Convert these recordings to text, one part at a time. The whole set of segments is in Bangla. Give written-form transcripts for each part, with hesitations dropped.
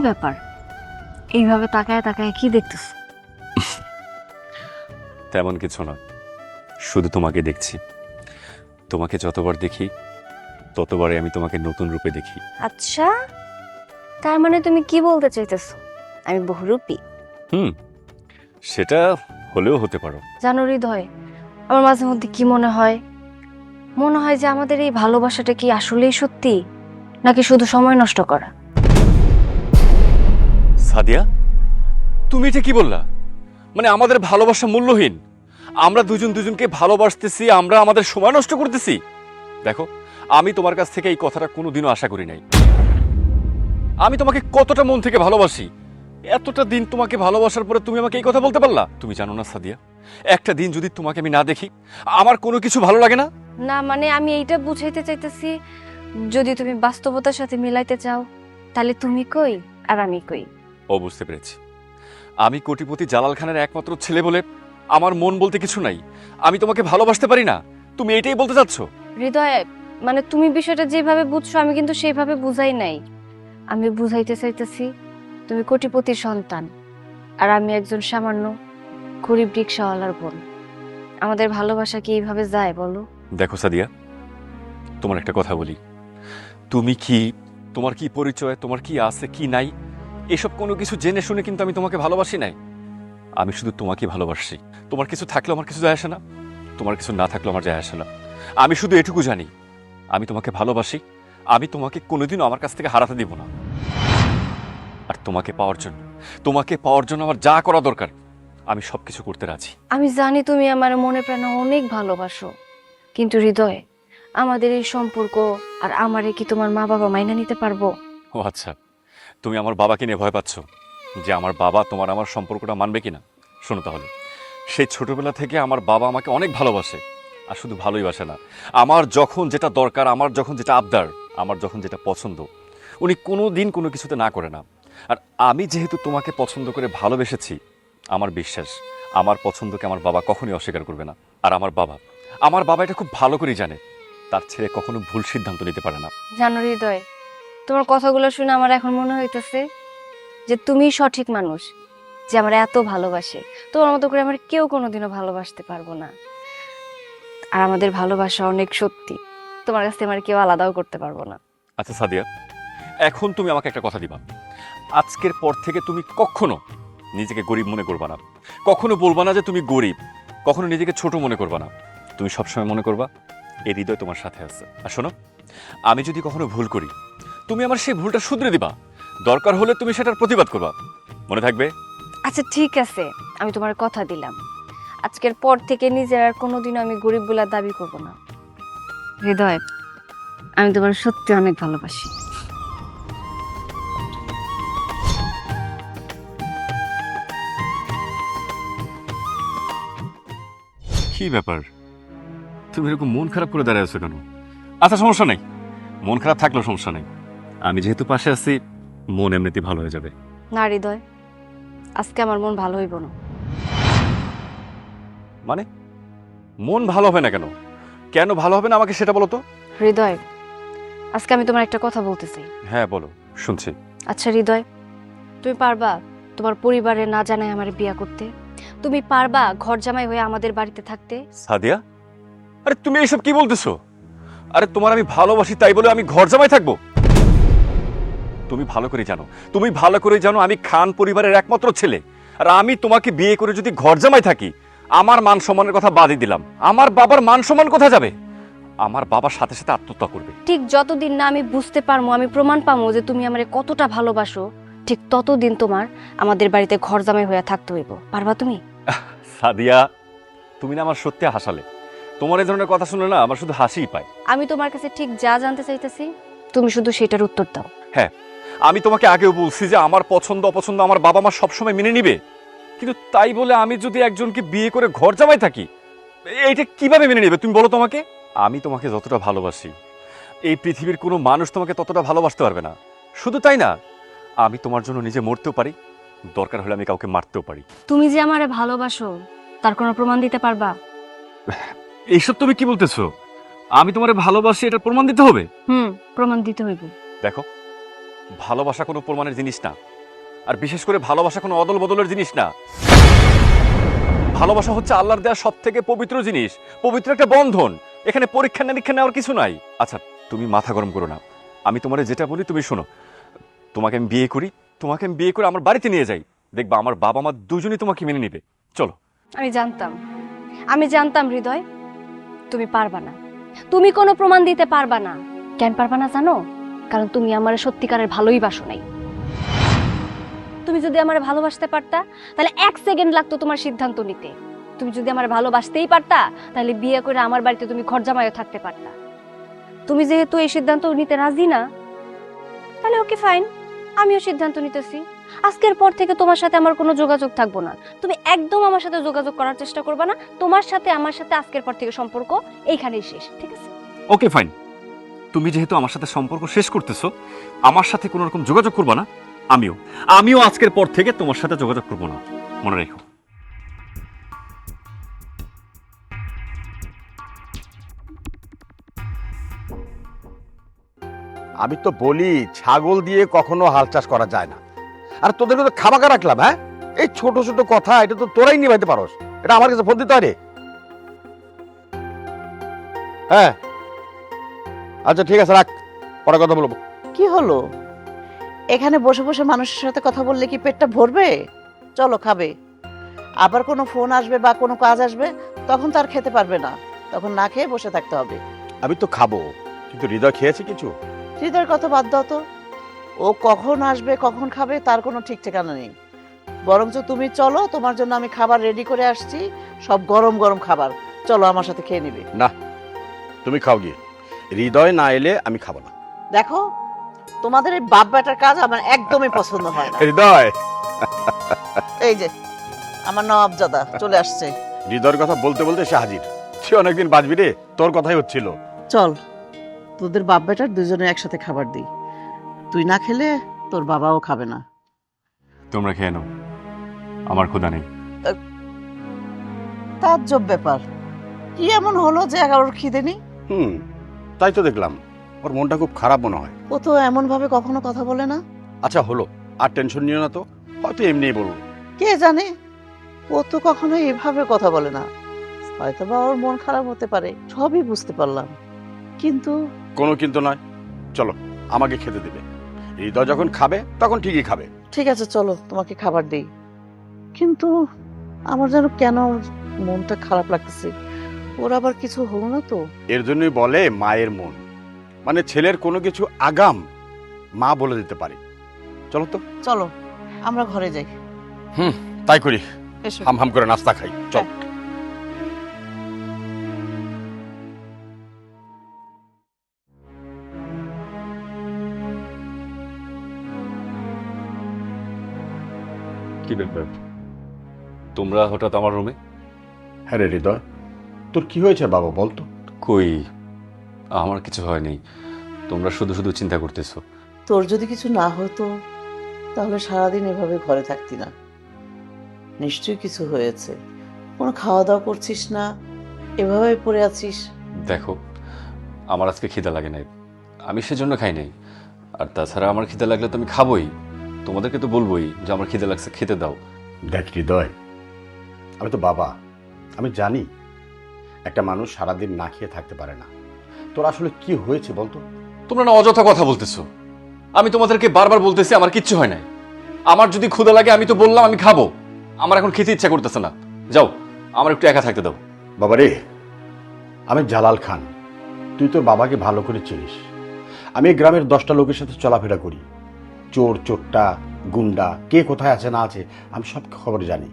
ব্যাপার, এইভাবে তাকায় তাকায় কি দেখতেছ? তেমন কিছু না, শুধু তোমাকে দেখছি। তোমাকে যতবার দেখি ততবারই আমি তোমাকে নতুন রূপে দেখি। আচ্ছা, তার মানে তুমি কি বলতে চাইতেছো আমি বহুরূপী? সেটা হলেও হতে পারো। জানো হৃদয়, আমার মাঝে মধ্যে কি মনে হয়, মনে হয় যে আমাদের এই ভালোবাসাটা কি আসলেই সত্যি, নাকি শুধু সময় নষ্ট করা? সাদিয়া, তুমি এটা কি বললা? মানে আমাদের ভালোবাসা মূল্যহীন? আমরা দুজন দুজনকে ভালোবাসতেছি, আমরা আমাদের সময় নষ্ট করতেছি? দেখো, আমি তোমার কাছ থেকে এই কথাটা কোনোদিনও আশা করি নাই। আমি তোমাকে কতটা মন থেকে ভালোবাসি, এতটা দিন তোমাকে ভালোবাসার পরে তুমি আমাকে এই কথা বলতে পারলা? তুমি জানো না সাদিয়া, একটা দিন যদি তোমাকে আমি না দেখি আমার কোনো কিছু ভালো লাগে না। না মানে আমি এইটা বুঝাইতে চাইতেছি, যদি তুমি বাস্তবতার সাথে মিলাইতে চাও তাহলে তুমি কই আর আমি কই। ও, বুঝতে পেরেছি। আমি কোটিপতি জালাল খানের একমাত্র ছেলে বলে আমার মন বলতে কিছু নাই, আমি তোমাকে ভালোবাসতে পারি না, তুমি এটাই বলতে চাচ্ছ? হৃদয়, মানে তুমি বিষয়টা যেভাবে বুঝছো আমি কিন্তু সেইভাবে বুঝাই নাই। আমি বুঝাইতে চাইতেছি তুমি কোটিপতির সন্তান আর আমি একজন সামান্য গরিব রিক্সাওয়ালার বোন। আমাদের ভালোবাসা কি এইভাবে যায় বলো? দেখো সাদিয়া, তোমার একটা কথা বলি, তুমি কি, তোমার কি পরিচয়, তোমার কি আছে কি নাই, এসব কোনো কিছু জেনে শুনে কিন্তু আমি তোমাকে ভালোবাসি নাই। আমি শুধু তোমাকে ভালোবাসি। তোমার কিছু থাকলেও আমার কিছু যায় আসে না, তোমার কিছু না থাকলেও আমার যায় আসে না। আমি শুধু এটুকু জানি, আমি তোমাকে ভালোবাসি, আমি তোমাকে কোনোদিনও আমার কাছ থেকে হারাতে দিব না। আর তোমাকে পাওয়ার জন্য আমার যা করা দরকার আমি সবকিছু করতে রাজি। আমি জানি তুমি আমার মনে প্রাণে অনেক ভালোবাসো, কিন্তু হৃদয়, আমাদের এই সম্পর্ক আর আমারে কি তোমার মা বাবা মাইনা নিতে পারবো? ও আচ্ছা, তুমি আমার বাবাকে নিয়ে ভয় পাচ্ছ যে আমার বাবা তোমার আমার সম্পর্কটা মানবে কিনা। শোনো তাহলে, সেই ছোটবেলা থেকে আমার বাবা আমাকে অনেক ভালোবাসে, আর শুধু ভালোই বাসে না, আমার যখন যেটা দরকার, আমার যখন যেটা আবদার, আমার যখন যেটা পছন্দ, উনি কোনো দিন কোনো কিছুতে না করে না। আর আমি যেহেতু তোমাকে পছন্দ করে ভালোবেসেছি, আমার বিশ্বাস আমার পছন্দকে আমার বাবা কখনোই অস্বীকার করবে না। আর আমার বাবা এটা খুব ভালো করেই জানে, তার ছেলে কখনো ভুল সিদ্ধান্ত নিতে পারে না। জানো হৃদয়, তোমার কথাগুলো শুনে আমার এখন মনে হইতেছে যে তুমিই সঠিক মানুষ যে আমার এত ভালোবাসে। তোমার মতো করে আমার কেউ কোনোদিনও ভালোবাসতে পারবো না। আর আমাদের ভালোবাসা অনেক সত্যি, তোমার কাছ থেকে আমার কেউ আলাদাও করতে পারবো না। আচ্ছা সাদিয়া, এখন তুমি আমাকে একটা কথা দিবা, আজকের পর থেকে তুমি কখনো নিজেকে গরিব মনে করবা না, কখনো বলবা না যে তুমি গরিব, কখনো নিজেকে ছোট মনে করবা না। তুমি সবসময় মনে করবা এই হৃদয় তোমার সাথে আছে। আর শোনো, আমি যদি কখনো ভুল করি তুমি আমার সেই ভুলটা শুধরে দিবা, দরকার হলে তুমি সেটার প্রতিবাদ করবা, মনে থাকবে? আচ্ছা ঠিক আছে, আমি তোমার কথা দিলাম, আজকের পর থেকে নিজের আর কোনোদিনও আমি গরিব বলে দাবি করব না। হৃদয়, আমি তোমার সত্যি অনেক ভালোবাসি। কি ব্যাপার, তুমি এরকম মন খারাপ করে দাঁড়িয়ে আছো কেন? আচ্ছা সমস্যা নেই, মন খারাপ থাকলেও সমস্যা নেই, আমি যেহেতু পাশে আছি মন এমনিতেই ভালো হয়ে যাবে। না হৃদয়, আজকে আমার মন ভালো হইব না। মানে মন ভালো হবে না কেন? কেন ভালো হবে না আমাকে সেটা বলো তো। হৃদয়, আজকে আমি তোমার একটা কথা বলতে চাই। হ্যাঁ বলো, শুনছি। আচ্ছা হৃদয়, তুমি পারবা তোমার পরিবারে না জানায় আমার বিয়া করতে? তুমি পারবা ঘর জামাই হয়ে আমাদের বাড়িতে থাকতে? সাদিয়া, আরে তুমি এইসব কি বলতেছো? আরে তোমার আমি ভালোবাসি তাই বলে আমি ঘর জামাই থাকবো? তুমি ভালো করে জানো আমি খান পরিবারের একমাত্র ছেলে, আর আমি তোমাকে বিয়ে করে যদি ঘর জামাই থাকি, আমার মান সম্মানের কথা বাদই দিলাম, আমার বাবার মান সম্মান কোথায় যাবে? আমার বাবার সাথে সাথে আত্মহত্যা করবে। ঠিক যতদিন না আমি বুঝতে পারবো, আমি প্রমাণ পাবো যে তুমি আমারে কতটা ভালোবাসো, ঠিক ততদিন তোমার আমাদের বাড়িতে ঘর জামাই হয়ে থাকতে হইব। পারবা তুমি? সাদিয়া, তুমি না আমার সত্যি হাসালে, তোমার এই ধরনের কথা শুনে না আমার শুধু হাসিই পায়। আমি তোমার কাছে ঠিক যা জানতে চাইতেছি তুমি শুধু সেটার উত্তর দাও। হ্যাঁ, আমি তোমাকে আগেও বলছি যে আমার পছন্দ অপছন্দ আমার বাবা মা সবসময় মেনে নিবে, কিন্তু তাই বলে আমি যদি একজনকে বিয়ে করে ঘর জামাই থাকি, এইটা কিভাবে মেনে নেবে তুমি বলো তোমাকে? আমি তোমাকে যতটা ভালোবাসি এই পৃথিবীর কোনো মানুষ তোমাকে ততটা ভালোবাসতে পারবে না। শুধু তাই না, আমি তোমার জন্য নিজে মরতেও পারি, দরকার হলে আমি কাউকে মারতেও পারি। তুমি যে আমারে ভালোবাসো তার কোনো প্রমাণ দিতে পারবা? এইসব তুমি কি বলতেছো? আমি তোমারে ভালোবাসি, এটা প্রমাণ দিতে হবে? প্রমাণ দিতে হইব। দেখো, ভালোবাসা কোনো প্রমাণের জিনিস না, আর বিশেষ করে ভালোবাসা কোনো অদল বদলের জিনিস না। ভালোবাসা হচ্ছে আল্লাহর দেওয়া সব থেকে পবিত্র জিনিস, পবিত্র একটা বন্ধন। এখানে পরীক্ষা নিরীক্ষা নেওয়ার কিছু নাই। আচ্ছা, তুমি মাথা গরম করো না, আমি তোমার যেটা বলি তুমি শোনো। তোমাকে আমি বিয়ে করে আমার বাড়িতে নিয়ে যাই, দেখবা আমার বাবা মা দুজনই তোমাকে মেনে নিবে। চলো। আমি জানতাম হৃদয় তুমি পারবা না, তুমি কোনো প্রমাণ দিতে পারবা না। কেন পারবা না জানো? কারণ তুমি আমার সত্যিকারের ভালোই বাসো নাই। তুমি যদি আমার ভালোবাসতে পারতা তাহলে 1 সেকেন্ড লাগতো তোমার সিদ্ধান্ত নিতে। তুমি যদি আমার ভালোবাসতেই পারতা তাহলে বিয়ে করে আমার বাড়িতে তুমি ঘরজামাইও থাকতে পারতা। তুমি যেহেতু এই সিদ্ধান্ত নিতে রাজি না, তাহলে ওকে ফাইন, আমিও সিদ্ধান্ত নিতেছি। আজকের পর থেকে তোমার সাথে আমার কোনো যোগাযোগ থাকবো না। তুমি একদম আমার সাথে যোগাযোগ করার চেষ্টা করবে না। তোমার সাথে আমার সাথে আজকের পর থেকে সম্পর্ক এইখানেই শেষ, ঠিক আছে? ওকে ফাইন, তুমি যেহেতু আমার সাথে সম্পর্ক শেষ করতেছো, আমার সাথে কোনো রকম যোগাযোগ করবে না। আমিও আজকের পর থেকে তোমার সাথে যোগাযোগ করবো না, মনে রেখো। আমি তো বলি ছাগল দিয়ে কখনো হাল চাষ করা যায় না। আর তোদেরকে তো খাবাকা রাখলাম, হ্যাঁ? এই ছোট ছোট কথা এটা তো তোরাই নিভাইতে পারোস, এটা আমার কাছে ফোন দিতে হয় রে। হ্যাঁ আচ্ছা ঠিক আছে, রাখ, পরে কথা বলবো। কি হলো? এখানে বসে বসে মানুষের সাথে কথা বললে কি পেটটা ভরবে? চলো খাবে। আবার কোনো ফোন আসবে বা কোনো কাজ আসবে, তখন তো আর খেতে পারবে না, তখন না খেয়ে বসে থাকতে হবে। আমি তো খাবো, কিন্তু হৃদয় খেয়েছে কিছু? হৃদয়ের কথা বাদ দাও তো, ও কখন আসবে কখন খাবে তার কোনো ঠিক ঠিকানা নেই। বরঞ্চ তুমি চলো, তোমার জন্য আমি খাবার রেডি করে আসছি, সব গরম গরম খাবার। চলো আমার সাথে খেয়ে নিবে। না, তুমি খাও গিয়ে, হৃদয় না এলে আমি খাবো না। দেখো, তোমাদের এই বাপ বেটার কাজ আমার একদমই পছন্দ হয় না। হৃদয়, এই যে আমার নবাবজাদা চলে আসছে। হৃদয়ের কথা বলতে বলতে সে হাজির। সে অনেকদিন বাঁচবি রে, তোর কথাই হচ্ছিল। চল, তোদের বাপ বেটার দুজনে একসাথে খাবার দিই। তুই না খেলে তোর বাবাও খাবে না। তোমরা খেয়ে নাও, আমার ক্ষুধা নেই। তাজ্জব ব্যাপার, কি এমন হলো যে এগারোর খিদে নেই? তাই তো দেখলাম, ওর মনটা খুব খারাপ মনে হয়। ও তো এমন ভাবে কখনো কথা বলে না। আচ্ছা হলো, আর টেনশন নিও না তো, হয়তো এমনিই বলবো। কে জানে, ও তো কখনো এভাবে কথা বলে না। হয়তো বা ওর মন খারাপ হতে পারে, সবই বুঝতে পারলাম, কিন্তু কোনো কিন্তু নয়। চলো, আমাকে খেতে দেবে। হৃদয় যখন খাবে তখন ঠিকই খাবে। ঠিক আছে চলো, তোমাকে খাবার দেই। কিন্তু আমার যেন কেন মনটা খারাপ লাগতেছে। ওর আবার কিছু হলো না তো? এর জন্যই বলে মায়ের মন, মানে ছেলের কোনো কিছু আগাম মা বলে দিতে পারে। চলো তো। চলো আমরা ঘরে যাই। তাই করি, এসো। হাম হাম করে নাস্তা খাই। চল। কি ব্যাপার, তোমরা হঠাৎ আমার রুমে? হ্যাঁ রে হৃদয়, তোর কি হয়েছে বাবা বলতো? কই, আমার কিছু হয়নি, তোমরা শুধু শুধু চিন্তা করতেছো। তোর যদি কিছু না হতো তাহলে সারাদিন এভাবে ঘরে থাকতি না। নিশ্চয়ই কিছু হয়েছে, কোনো খাওয়া দাওয়া করছিস না, এভাবে পড়ে আছিস। দেখো, আমার আজকে খিদা লাগে নাই, আমি সেজন্য খাই নাই। আর তাছাড়া আমার খিদা লাগলে তো আমি খাবোই, তোমাদেরকে তো বলবোই যে আমার খিদে লাগছে, খেতে দাও। দেখ হৃদয়, আমি তো বাবা, আমি জানি একটা মানুষ সারাদিন না খেয়ে থাকতে পারে না। তোর আসলে কি হয়েছে বলতো? তোমরা না অযথা কথা বলতেছো। আমি তোমাদেরকে বারবার বলতেছি আমার কিচ্ছু হয় নাই। আমার যদি ক্ষুধা লাগে আমি তো বললাম আমি খাবো, আমার এখন খেতে ইচ্ছা করতেছে না। যাও, আমার একটু একা থাকতে দাও। বাবা রে, আমি জালাল খান, তুই তোর বাবাকে ভালো করে চিনিস। আমি এই গ্রামের 10টা লোকের সাথে চলাফেরা করি। চোর চোরটা, গুন্ডা, কে কোথায় আছে না আছে আমি সব খবর জানি।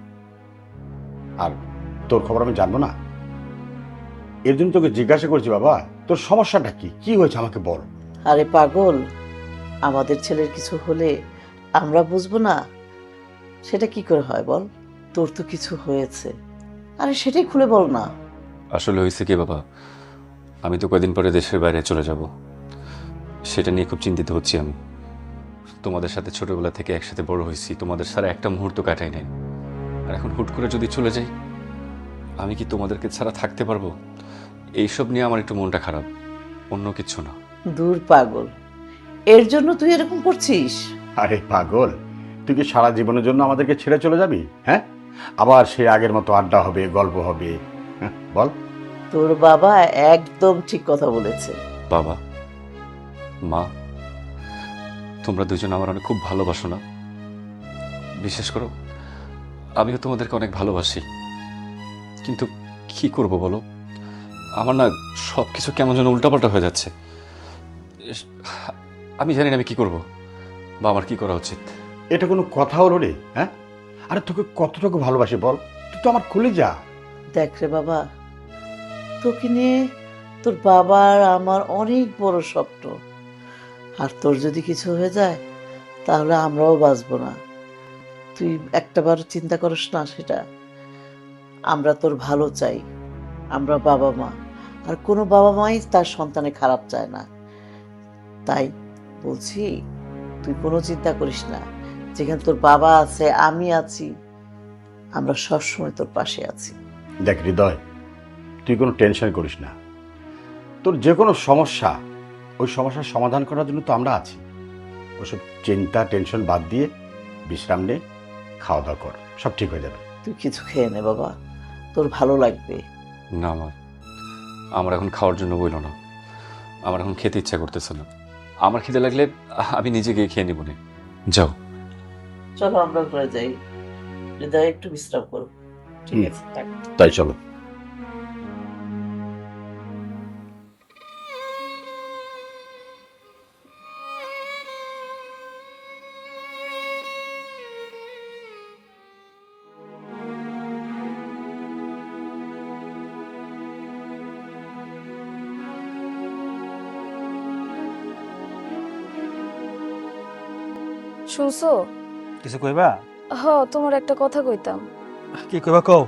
আর তোর খবর আমি জানবো না? এর জন্য তোকে জিজ্ঞাসা করছি বাবা, তোর সমস্যাটা কি, কি হয়েছে আমাকে বল। আরে পাগল, আমাদের ছেলের কিছু হলে আমরা বুঝবো না? সেটা কি করে হয় বল? তোর তো কিছু হয়েছে, আরে সেটাই খুলে বল না। আসলে হয়েছে কি বাবা, আমি তো কয়েকদিন পরে দেশের বাইরে চলে যাব, সেটা নিয়ে খুব চিন্তিত হচ্ছি আমি। তোমাদের সাথে ছোটবেলা থেকে একসাথে বড় হয়েছি, তোমাদের ছাড়া একটা মুহূর্ত কাটাই নাই। আর এখন হুট করে যদি চলে যাই, আমি কি তোমাদেরকে ছাড়া থাকতে পারবো? এইসব নিয়ে আমার একটু মনটা খারাপ, অন্য কিছু না। দূর পাগল, এর জন্য তুই এরকম করছিস? আরে পাগল, তুই কি সারা জীবনের জন্য আমাদেরকে ছেড়ে চলে যাবি? হ্যাঁ, আবার সে আগের মতো আড্ডা হবে, গল্প হবে। হ্যাঁ, বল। তোর বাবা একদম ঠিক কথা বলেছে। বাবা, মা, তোমরা দুজন আমার অনেক খুব ভালোবাসো না? বিশেষ করো আমিও তোমাদেরকে অনেক ভালোবাসি, কিন্তু কি করব বলো, আমার না সব কিছু কেমন যেন উল্টাপাল্টা হয়ে যাচ্ছে। আমি জানি না আমি কি করব বা আমার কি করা উচিত। এটা কোনো কথা হলো রে? হ্যাঁ, আরে তোকে কতটুকু ভালোবাসি বল, তুই তো আমার কলিজা। দেখ রে বাবা, তোকে নিয়ে তোর বাবার আমার অনেক বড় স্বপ্ন, আর তোর যদি কিছু হয়ে যায় তাহলে আমরাও বাঁচবো না। তুই একটাবার চিন্তা করিস না সেটা। আমরা তোর ভালো চাই, আমরা বাবা মা, আর কোনো বাবা মাই তার সন্তানে খারাপ চায় না। তাই বলছি, তুই কোনো চিন্তা করিস না, যেখানে তোর বাবা আছে আমি আছি, আমরা সবসময় তোর পাশে আছি। দেখ হৃদয়, তুই কোনো টেনশন করিস না। তোর যে কোনো সমস্যা, ওই সমস্যার সমাধান করার জন্য তো আমরা আছি। ওসব চিন্তা টেনশন বাদ দিয়ে বিশ্রাম নে, খাওয়া দাওয়া কর, সব ঠিক হয়ে যাবে। তুই কিছু খেয়ে নে বাবা, তোর ভালো লাগবে। না মা, আমার এখন খাওয়ার জন্য বইল না, আমার এখন খেতে ইচ্ছা করতেছে না। আমার খিদে লাগলে আমি নিজে গিয়ে খেয়ে নিব না। যাও। চলো আমরা ঘরে যাই, হৃদয় একটু বিশ্রাম করো। ঠিক আছে, থাক। তাই চলো। শুনছো? কিছু কইবা? তোমার একটা কথা কইতাম। কি কইবা কও?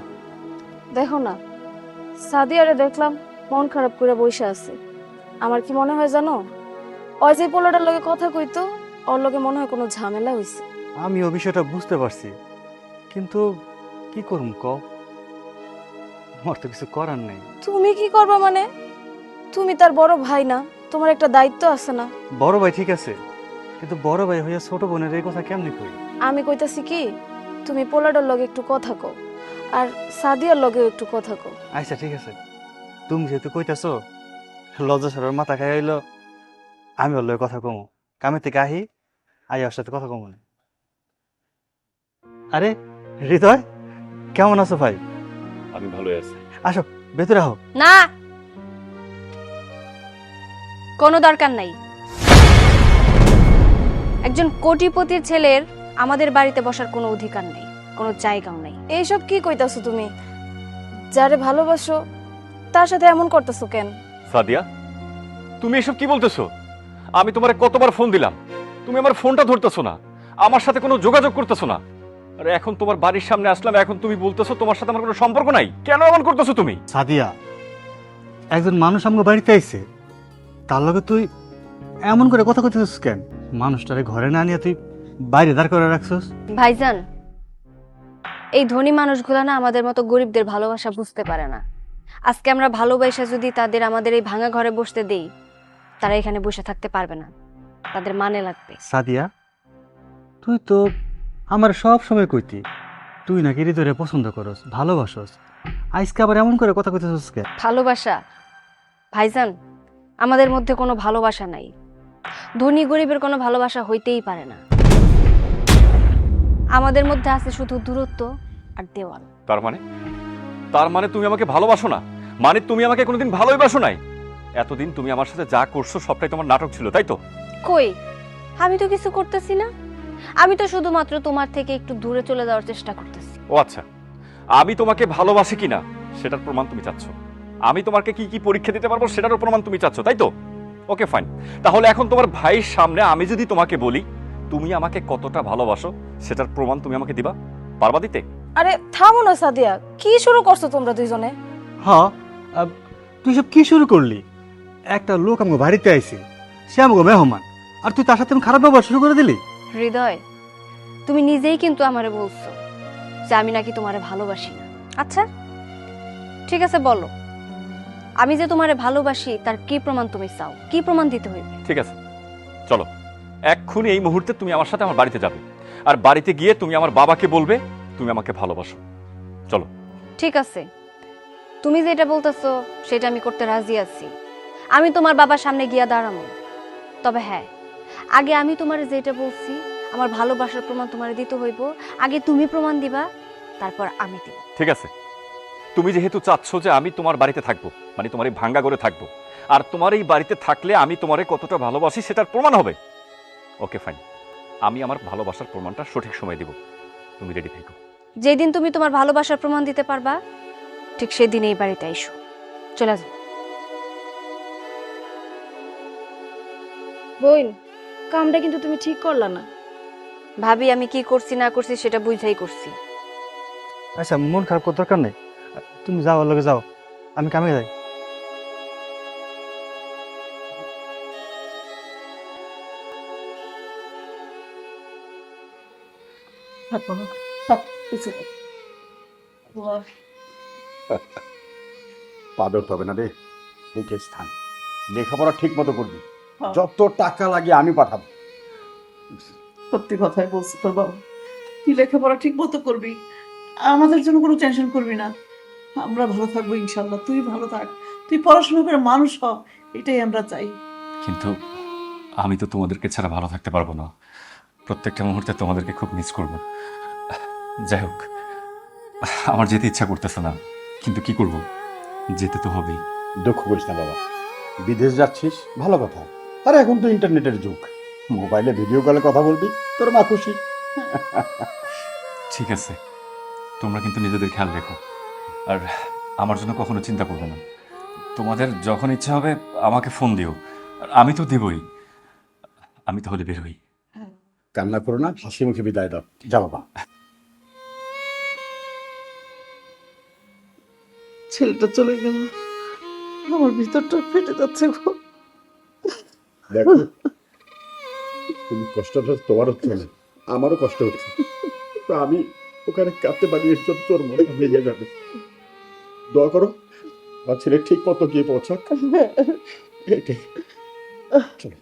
দেখো না, সাদিয়ারে দেখলাম মন খারাপ করে বসে আছে। আমার কি মনে হয় জানো, ওই যে পোলাটার লগে কথা কইতো, ওর লগে মনে হয় কোনো ঝামেলা হইছে। আমি ওই বিষয়টা বুঝতে পারছি, কিন্তু কি করুম কও? আমার তো কিছু করার নেই। তুমি কি করবা মানে? তুমি তার বড় ভাই না? তোমার একটা দায়িত্ব আছে না? বড় ভাই ঠিক আছে, কিন্তু বড় ভাই হইয়া ছোট বোনের এই কথা কেমনি কই? আমি কইতাছি কি, তুমি পোলাটার লগে একটু কথা কও, আর সাদিয়ার লগেও একটু কথা কও। আচ্ছা ঠিক আছে, তুমি যেহেতু কইতাছো, লজ্জা সরার মাথা খাই হইলো, আমি ওর লগে কথা কমু। কামে থেকে আহি, আই ওর সাথে কথা কমু না। আরে হৃদয়, কেমন আছো ভাই? আমি ভালোই আছি। আসো ভেতরে আহো। না, কোনো দরকার নাই। একজন কোটিপতির ছেলের আমাদের বাড়িতে বসার কোনো অধিকার নেই, কোনো জায়গাও নেই। এইসব কি কইতাছো তুমি? যারে ভালোবাসো তার সাথে এমন করতেছো কেন? সাদিয়া, তুমি এসব কি বলতেছো? আমি তোমারে কতবার ফোন দিলাম, তুমি আমার ফোনটা ধরতেছো না, আমার সাথে কোনো যোগাযোগ করতেছো না। আরে এখন তোমার বাড়ির সামনে আসলাম, এখন তুমি বলতেছো তোমার সাথে আমার কোনো সম্পর্ক নাই। কেন এমন করতেছো তুমি? সাদিয়া, একজন মানুষ আমার বাড়িতে আইছে, তার লগে তুই এমন করে কথা কইতেছিস কেন? মানুষটারে ঘরে না নিয়ে তুই বাইরে দাঁড় করে রাখছিস। ভাইজান, এই ধনী মানুষগুলা না আমাদের মতো গরিবদের ভালোবাসা বুঝতে পারে না। আজকে আমরা ভালোবাসা যদি তাদের আমাদের এই ভাঙা ঘরে বসতে দেই, তারা এখানে বসে থাকতে পারবে না, তাদের মানে লাগবে। সাদিয়া, তুই তো আমার সব সময় কইতি তুই নাকি হৃদয়ে পছন্দ করস, ভালোবাসস, আজকে আবার এমন করে কথা কইতেছিস কেন? ভালোবাসা ভাইজান, আমাদের মধ্যে কোনো ভালোবাসা নাই। ধনী গরিবের কোনো ভালোবাসা হইতেই পারে না। আমাদের মধ্যে আছে শুধু দূরত্ব আর দেওয়াল। তার মানে তুমি আমাকে ভালোবাসো না? মানে তুমি আমাকে কোনোদিন ভালোই বাসো নাই? এতদিন তুমি আমার সাথে যা করছো সবটাই তোমার নাটক ছিল, তাই তো? কই, আমি তো কিছু করতেছি না। আমি তো শুধুমাত্র তোমার থেকে একটু দূরে চলে যাওয়ার চেষ্টা করতেছি। ও আচ্ছা, আমি তোমাকে ভালোবাসি কিনা সেটার প্রমাণ তুমি চাচ্ছ, আমি তোমাকে কি কি পরীক্ষা দিতে পারবো সেটারও প্রমাণ তুমি চাচ্ছ, তাই তো? ওকে ফাইন, তাহলে এখন তোমার ভাইয়ের সামনে আমি যদি তোমাকে বলি তুমি আমাকে কতটা ভালোবাসো, সেটার প্রমাণ তুমি আমাকে দিবা? পারবা দিতে? আরে থামো না সাদিয়া, কি শুরু করছো তোমরা দুইজনে? হ্যাঁ, তুই সব কি শুরু করলি? একটা লোক আমাকে বাড়িতে আইছে, সে আমাকে মেহমান, আর তুই তার সাথে খারাপ ব্যবহার শুরু করে দিলি। হৃদয়, তুমি নিজেই কিন্তু আমারে বলছো যে আমি নাকি তোমারে ভালোবাসি না। আচ্ছা ঠিক আছে, বলো আমি যে তোমারে ভালোবাসি তার কি প্রমাণ তুমি চাও? কি প্রমাণ দিতে হইবে? ঠিক আছে, চলো এক্ষুনি এই মুহূর্তে তুমি আমার সাথে আমার বাড়িতে যাবে, আর বাড়িতে গিয়ে তুমি আমার বাবাকে বলবে তুমি আমাকে ভালোবাসো। চলো। ঠিক আছে, তুমি যেটা বলতেছো সেটা আমি করতে রাজি আছি। আমি তোমার বাবার সামনে গিয়া দাঁড়াবো। তবে হ্যাঁ, আগে আমি তোমার যেটা বলছি আমার ভালোবাসার প্রমাণ তোমার দিতে হইব। আগে তুমি প্রমাণ দিবা, তারপর আমি দিব। ঠিক আছে, তুমি যেহেতু চাচ্ছ যে আমি তোমার বাড়িতে থাকবো, মানে তোমার এই ভাঙ্গা করে থাকবো, আর তোমার এই বাড়িতে থাকলে আমি তোমারে কতটা ভালোবাসি সেটার প্রমাণ হবে। ওকে ফাইন, আমি আমার ভালোবাসার প্রমাণটা সঠিক সময় দিব। তুমি রেডি থেকো। যেদিন তুমি তোমার ভালোবাসার প্রমাণ দিতে পারবা ঠিক সেদিন এই বাড়িতে আইসো। চলে যাও। বোন, কামটা কিন্তু তুমি ঠিক করলা না। ভাবি, আমি কি করছি না করছি সেটা বুঝাই করছি। আচ্ছা, মন খারাপ করার দরকার নেই, তুমি যাও, ওর লগে যাও, আমি কামে যাই। পা ধরতে হবে না রে, বুকে স্থান। লেখাপড়া ঠিক মতো করবি, যত টাকা লাগে আমি পাঠাবো। সত্যি কথাই বলছি তোর বাবা, তুই লেখাপড়া ঠিক মতো করবি, আমাদের জন্য কোনো টেনশন করবি না। আমরা ভালো থাকবো ইনশাল্লাহ, তুই ভালো থাক, তুই পড়াশোনা করে মানুষ হ, এটাই আমরা চাই। কিন্তু আমি তো তোমাদেরকে ছাড়া ভালো থাকতে পারবো না। প্রত্যেকটা মুহূর্তে তোমাদেরকে খুব মিস করব। যাই হোক, আমার যেতে ইচ্ছা করতেছে না, কিন্তু কি করব, যেতে তো হবেই। দুঃখ করিস না বাবা, বিদেশ যাচ্ছিস ভালো কথা, আর এখন তো ইন্টারনেটের যুগ, মোবাইলে ভিডিও কলে কথা বলবি, তোর মা খুশি। ঠিক আছে, তোমরা কিন্তু নিজেদের খেয়াল রেখো, আর আমার জন্য কখনো চিন্তা করবে না। তোমাদের যখন ইচ্ছা হবে আমাকে ফোন দিও, আর আমি তো দেবই। আমি তাহলে বের হই। কান্না করো না, হাসি মুখে বিদায় দাও। যা বাবা। ছেলেটা চলে গেল, আমার ভিতরটা ফেটে যাচ্ছে গো। দেখো, তুমি কষ্টটা তোমার হচ্ছে না, আমারও কষ্ট হচ্ছে, তো আমি ওখানে কাঁদতে পারি, এর জন্য তোর মনে ভেঙে যাবে। দোয়া করো আমার ছেলে ঠিক মতো গিয়ে পৌঁছাক। এটাই। চলো।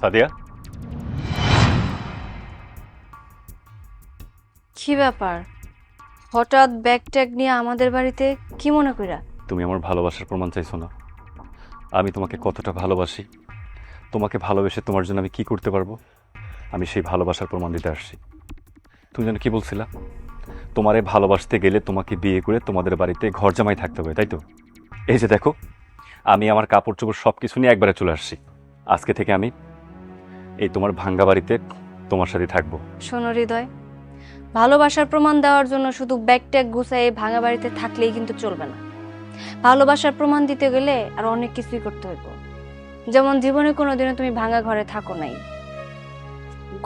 সাদিয়া, কি ব্যাপার, হঠাৎ ব্যাগ ট্যাগ নিয়ে আমাদের বাড়িতে? কি মনে কইরা? তুমি আমার ভালোবাসার প্রমাণ চাইছো না? আমি তোমাকে কতটা ভালোবাসি, তোমাকে ভালোবেসে তোমার জন্য আমি কি করতে পারবো, আমি সেই ভালোবাসার প্রমাণ দিতে আসছি। তুমি যেন কি বলছিলা, তোমারে ভালোবাসতে গেলে তোমাকে বিয়ে করে তোমাদের বাড়িতে ঘর জামাই থাকতে হবে, তাই তো? এই যে দেখো, আমি আমার কাপড় চোপড় সব কিছু নিয়ে একবারে চলে আসছি। আজকে থেকে আমি এই তোমার ভাঙ্গা বাড়িতে তোমার সাথে থাকবো। শোনো হৃদয়, ভালোবাসার প্রমাণ দেওয়ার জন্য শুধু ব্যাগ ট্যাগ গুছাই ভাঙা বাড়িতে থাকলেই কিন্তু চলবে না। ভালোবাসার প্রমাণ দিতে গেলে আর অনেক কিছুই করতে হইব। যেমন জীবনে কোনোদিনও তুমি ভাঙা ঘরে থাকো নাই,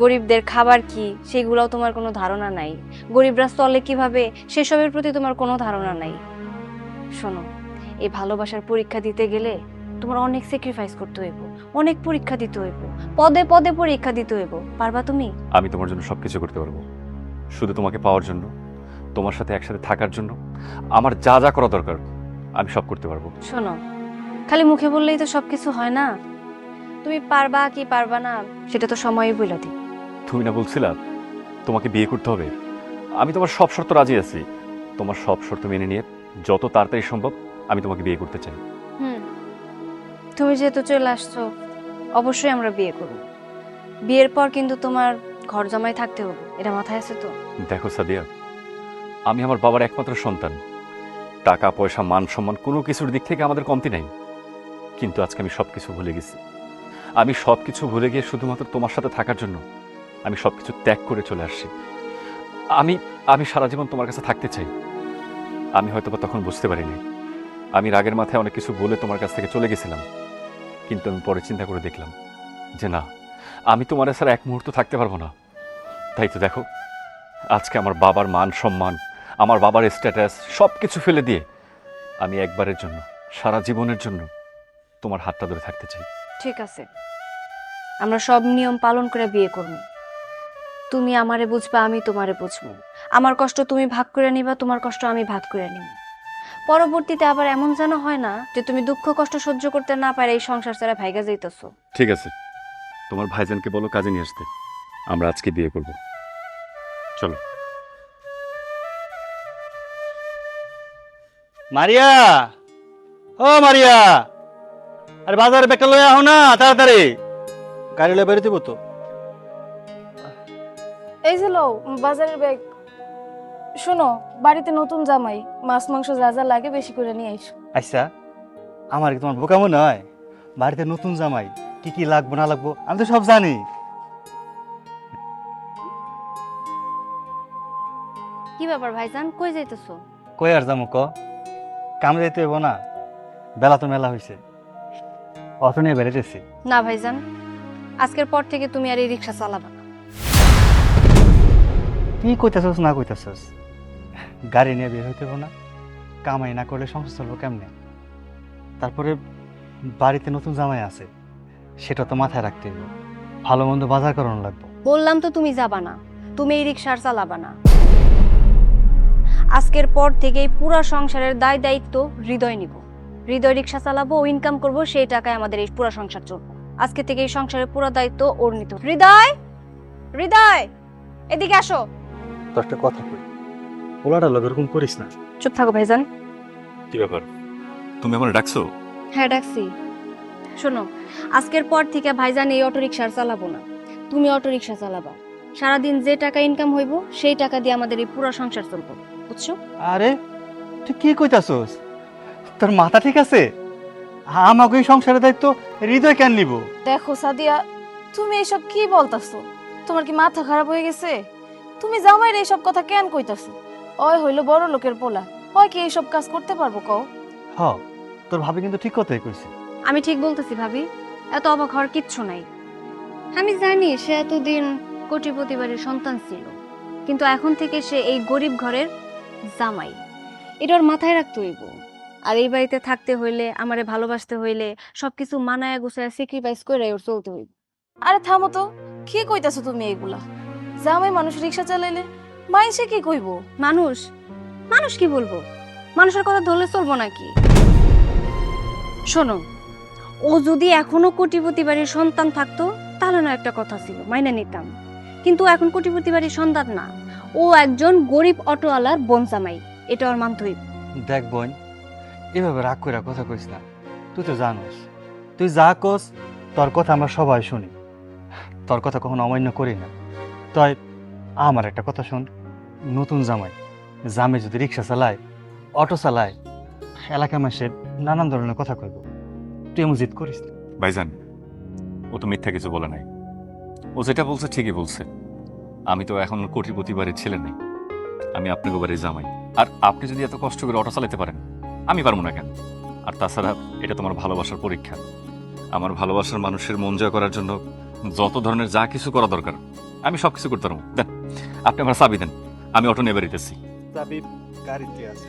গরিবদের খাবার কি সেইগুলোও তোমার কোনো ধারণা নাই, গরিবরা চলে কিভাবে সেসবের প্রতি তোমার কোনো ধারণা নাই। শোনো, এই ভালোবাসার পরীক্ষা দিতে গেলে তোমার অনেক স্যাক্রিফাইস করতে হইব, অনেক পরীক্ষা দিতে হইব, পদে পদে পরীক্ষা দিতে হইব। পারবা তুমি? আমি তোমার জন্য সব কিছু করতে পারবো, শুধু তোমাকে পাওয়ার জন্য, তোমার সাথে একসাথে থাকার জন্য আমার যা যা করা দরকার আমি সব করতে পারবো। শোনো, খালি মুখে বললেই তো সবকিছু হয় না। তুমি পারবা কি পারবা না সেটা তো সময়ই বলে দিই। তুমি না বলছিলা তোমাকে বিয়ে করতে হবে? আমি তোমার সব শর্ত রাজি আছি, তোমার সব শর্ত মেনে নিয়ে যত তাড়াতাড়ি সম্ভব আমি তোমাকে বিয়ে করতে চাই। তুমি যেহেতু চলে আসছো, অবশ্যই আমরা বিয়ে করব। বিয়ের পর কিন্তু তোমার ঘর জামাই থাকতে হবে, এটা মাথায় আছে তো? দেখো সাদিয়া, আমি আমার বাবার একমাত্র সন্তান, টাকা পয়সা মান সম্মান কোনো কিছুর দিক থেকে আমাদের কমতি নাই, কিন্তু আজকে আমি সবকিছু ভুলে গেছি। আমি সবকিছু ভুলে গিয়ে শুধুমাত্র তোমার সাথে থাকার জন্য আমি সবকিছু ত্যাগ করে চলে আসছি। আমি আমি সারা জীবন তোমার কাছে থাকতে চাই। আমি হয়তো বা তখন বুঝতে পারিনি, আমি রাগের মাথায় অনেক কিছু বলে তোমার কাছ থেকে চলে গেছিলাম, কিন্তু আমি পরে চিন্তা করে দেখলাম যে না, আমি তোমার ছাড়া এক মুহূর্ত থাকতে পারবো না। তাই তো দেখো, আজকে আমার বাবার মান সম্মান, আমার বাবার স্ট্যাটাস সব কিছু ফেলে দিয়ে আমি একবারের জন্য, সারা জীবনের জন্য তোমার হাতটা ধরে থাকতে চাই। ঠিক আছে, আমরা সব নিয়ম পালন করে বিয়ে করব, তুমি আমারে বুঝবা, আমি তোমারে বুঝবো। আমার কষ্ট তুমি ভাগ করে নিবা, তোমার কষ্ট আমি ভাগ করে নিব। পরবর্তীতে আবার এমন যেন হয় না যে তুমি দুঃখ কষ্ট সহ্য করতে না পারে এই সংসার ছেড়ে ভাইগা যাইতেছো। ঠিক আছে, তোমার ভাইজানকে বলো কাজে নিয়ে আসতে, আমরা আজকে বিয়ে করব। চলো। মারিয়া, ও মারিয়া, আরে বাজারে ব্যাগটা লয়ে আহো না তাড়াতাড়ি, গাড়ি লয়ে বেরোতে তো। এই যে লও বাজারের ব্যাগ। শোনো, বাড়িতে নতুন জামাই, মাছ মাংস যা যা লাগে বেশি করে নিয়ে আইসো। আচ্ছা, আমার কি তোমার বোকা মনে হয়? বাড়িতে নতুন জামাই, কি কি লাগবো না লাগবো আমি তো সব জানি। কি ব্যাপার ভাইজান, কই যাইতেছো? কই আর যাবো ক, কামে যাইতে হইব না, বেলা তো মেলা হয়েছে, অটো নিয়ে বেড়াইতেছি। না ভাইজান, আজকের পর থেকে তুমি আর এই রিক্সা চালাবা না। কি কইতাছস না কইতাছস, গাড়ি নিয়ে বের হইতে হইব না, কামাই না করলে সংসার চলবো কেমনে? তারপরে বাড়িতে নতুন জামাই আছে, সেটা তো মাথায় রাখতে হইব, ভালো মন্দ বাজার করানো লাগবে। বললাম তো তুমি যাবা না, তুমি এই রিক্সা আর চালাবা না। আজকের পর থেকে এই পুরো সংসারের দায় দায়িত্ব হৃদয় নিব। হৃদয় রিক্সা চালাবো, ও ইনকাম করবো, সেই টাকায় আমাদের এই পুরো সংসার চলবে। আজকে থেকে এই সংসারের পুরো দায়িত্ব ওর নিতে হবে। হৃদয়, হৃদয়, এদিকে আসো। তো একটা কথা কই, ওলাটা লোক এরকম করিস না। চুপ থাকো ভাইজান। কি ব্যাপার, তুমি আমার ডাকছো? হ্যাঁ ডাকছি। শোনো, আজকের পর থেকে ভাইজান এই অটো রিক্সা আর চালাবো না, তুমি অটো রিক্সা চালাবা। সারাদিন যে টাকা ইনকাম হইব সেই টাকা দিয়ে আমাদের এই পুরো সংসার চলবো, বুঝছো? আরে তুই কি কইতাছস, তোর মাথা ঠিক আছে? আমাকে এই সংসারের দায়িত্ব হৃদয় কেন নিব? দেখো সাদিয়া, তুমি এইসব কি বলতাছো? তোমার কি মাথা খারাপ হয়ে গেছে? তুমি জামাইয়ের এইসব কথা কেন কইতাছো? ওই হইলো বড় লোকের পোলা, ওই কি এইসব কাজ করতে পারবো কও? হ, তোর ভাবি কিন্তু ঠিক কথাই কইছে। আমি ঠিক বলতেছি ভাবি, এত অবাক হওয়ার কিচ্ছু নাই। আমি জানি সে এতদিন কোটিপতি বাড়ির সন্তান ছিল, কিন্তু এখন থেকে সে এই গরিব ঘরের জামাই। এটা ওর মাথায় রাখতে হইব। আর এই বাড়িতে থাকতে হইলে, আমারে ভালোবাসতে হইলে সবকিছু মানায় গুছায় স্যাক্রিফাইস করে ওর চলতে হইব। আরে থামো তো, কি কইতাছো তুমি এইগুলা? জামাই মানুষ রিক্সা চালাইলে মাইসে কি কইবো? মানুষ মানুষ কি বলবো? মানুষের কথা ধরলে চলবো নাকি? শোনো, ও যদি এখনো কোটিপতি বাড়ির সন্তান থাকতো তাহলে না একটা কথা ছিল, মাইনে নিতাম। কিন্তু এখন কোটিপতি বাড়ির সন্তান না, ও একজন গরিব অটোওয়ালার বোন জামাই, এটা ওর মানতে হইব। দেখ বোন, এভাবে রাগ কইরা কথা কইস না। তুই তো জানোস, তুই যা কস তোর কথা আমরা সবাই শুনি, তোর কথা কখনো অমান্য করি না। তাই আমার একটা কথা শোন, নতুন জামাই জামে যদি রিক্সা চালায়, অটো চালায়, এলাকা মাসে নানান ধরনের কথা কইব, তুই এমন জিদ করিস না। ভাইজান, ও তো মিথ্যা কিছু বলে নাই, ও যেটা বলছে ঠিকই বলছে। আমি তো এখন কোটিপতি বাড়ির ছেলে নেই, আমি আপনাকে বাড়ির জামাই। আর আপনি যদি এত কষ্ট করে অটো চালাতে পারেন, আমি পারবো না কেন? আর তাছাড়া এটা তোমার ভালোবাসার পরীক্ষা। আমার ভালোবাসার মানুষের মন জয় করার জন্য যত ধরনের যা কিছু করা দরকার আমি সব কিছু করতে পারবো। দেন, আপনি আমার চাবি দেন, আমি অটো নিয়ে বেরিতেছি। চাবি গাড়িতে আছে।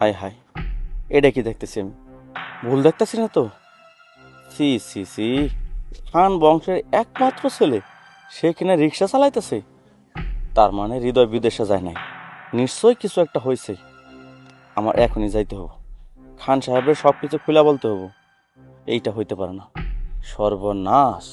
হাই হাই, এটা কি দেখতেছি আমি? ভুল দেখতেছি না তো? সি সি সি, খান বংশের একমাত্র ছেলে, সে কিনা রিক্সা চালাইতেছে। তার মানে হৃদয় বিদেশে যায় নাই, নিশ্চয়ই কিছু একটা হয়েছে। আমার এখনই যাইতে হবো, খান সাহেবের সব কিছু খুলে বলতে হবো। এইটা হইতে পারে না, সর্বনাশ।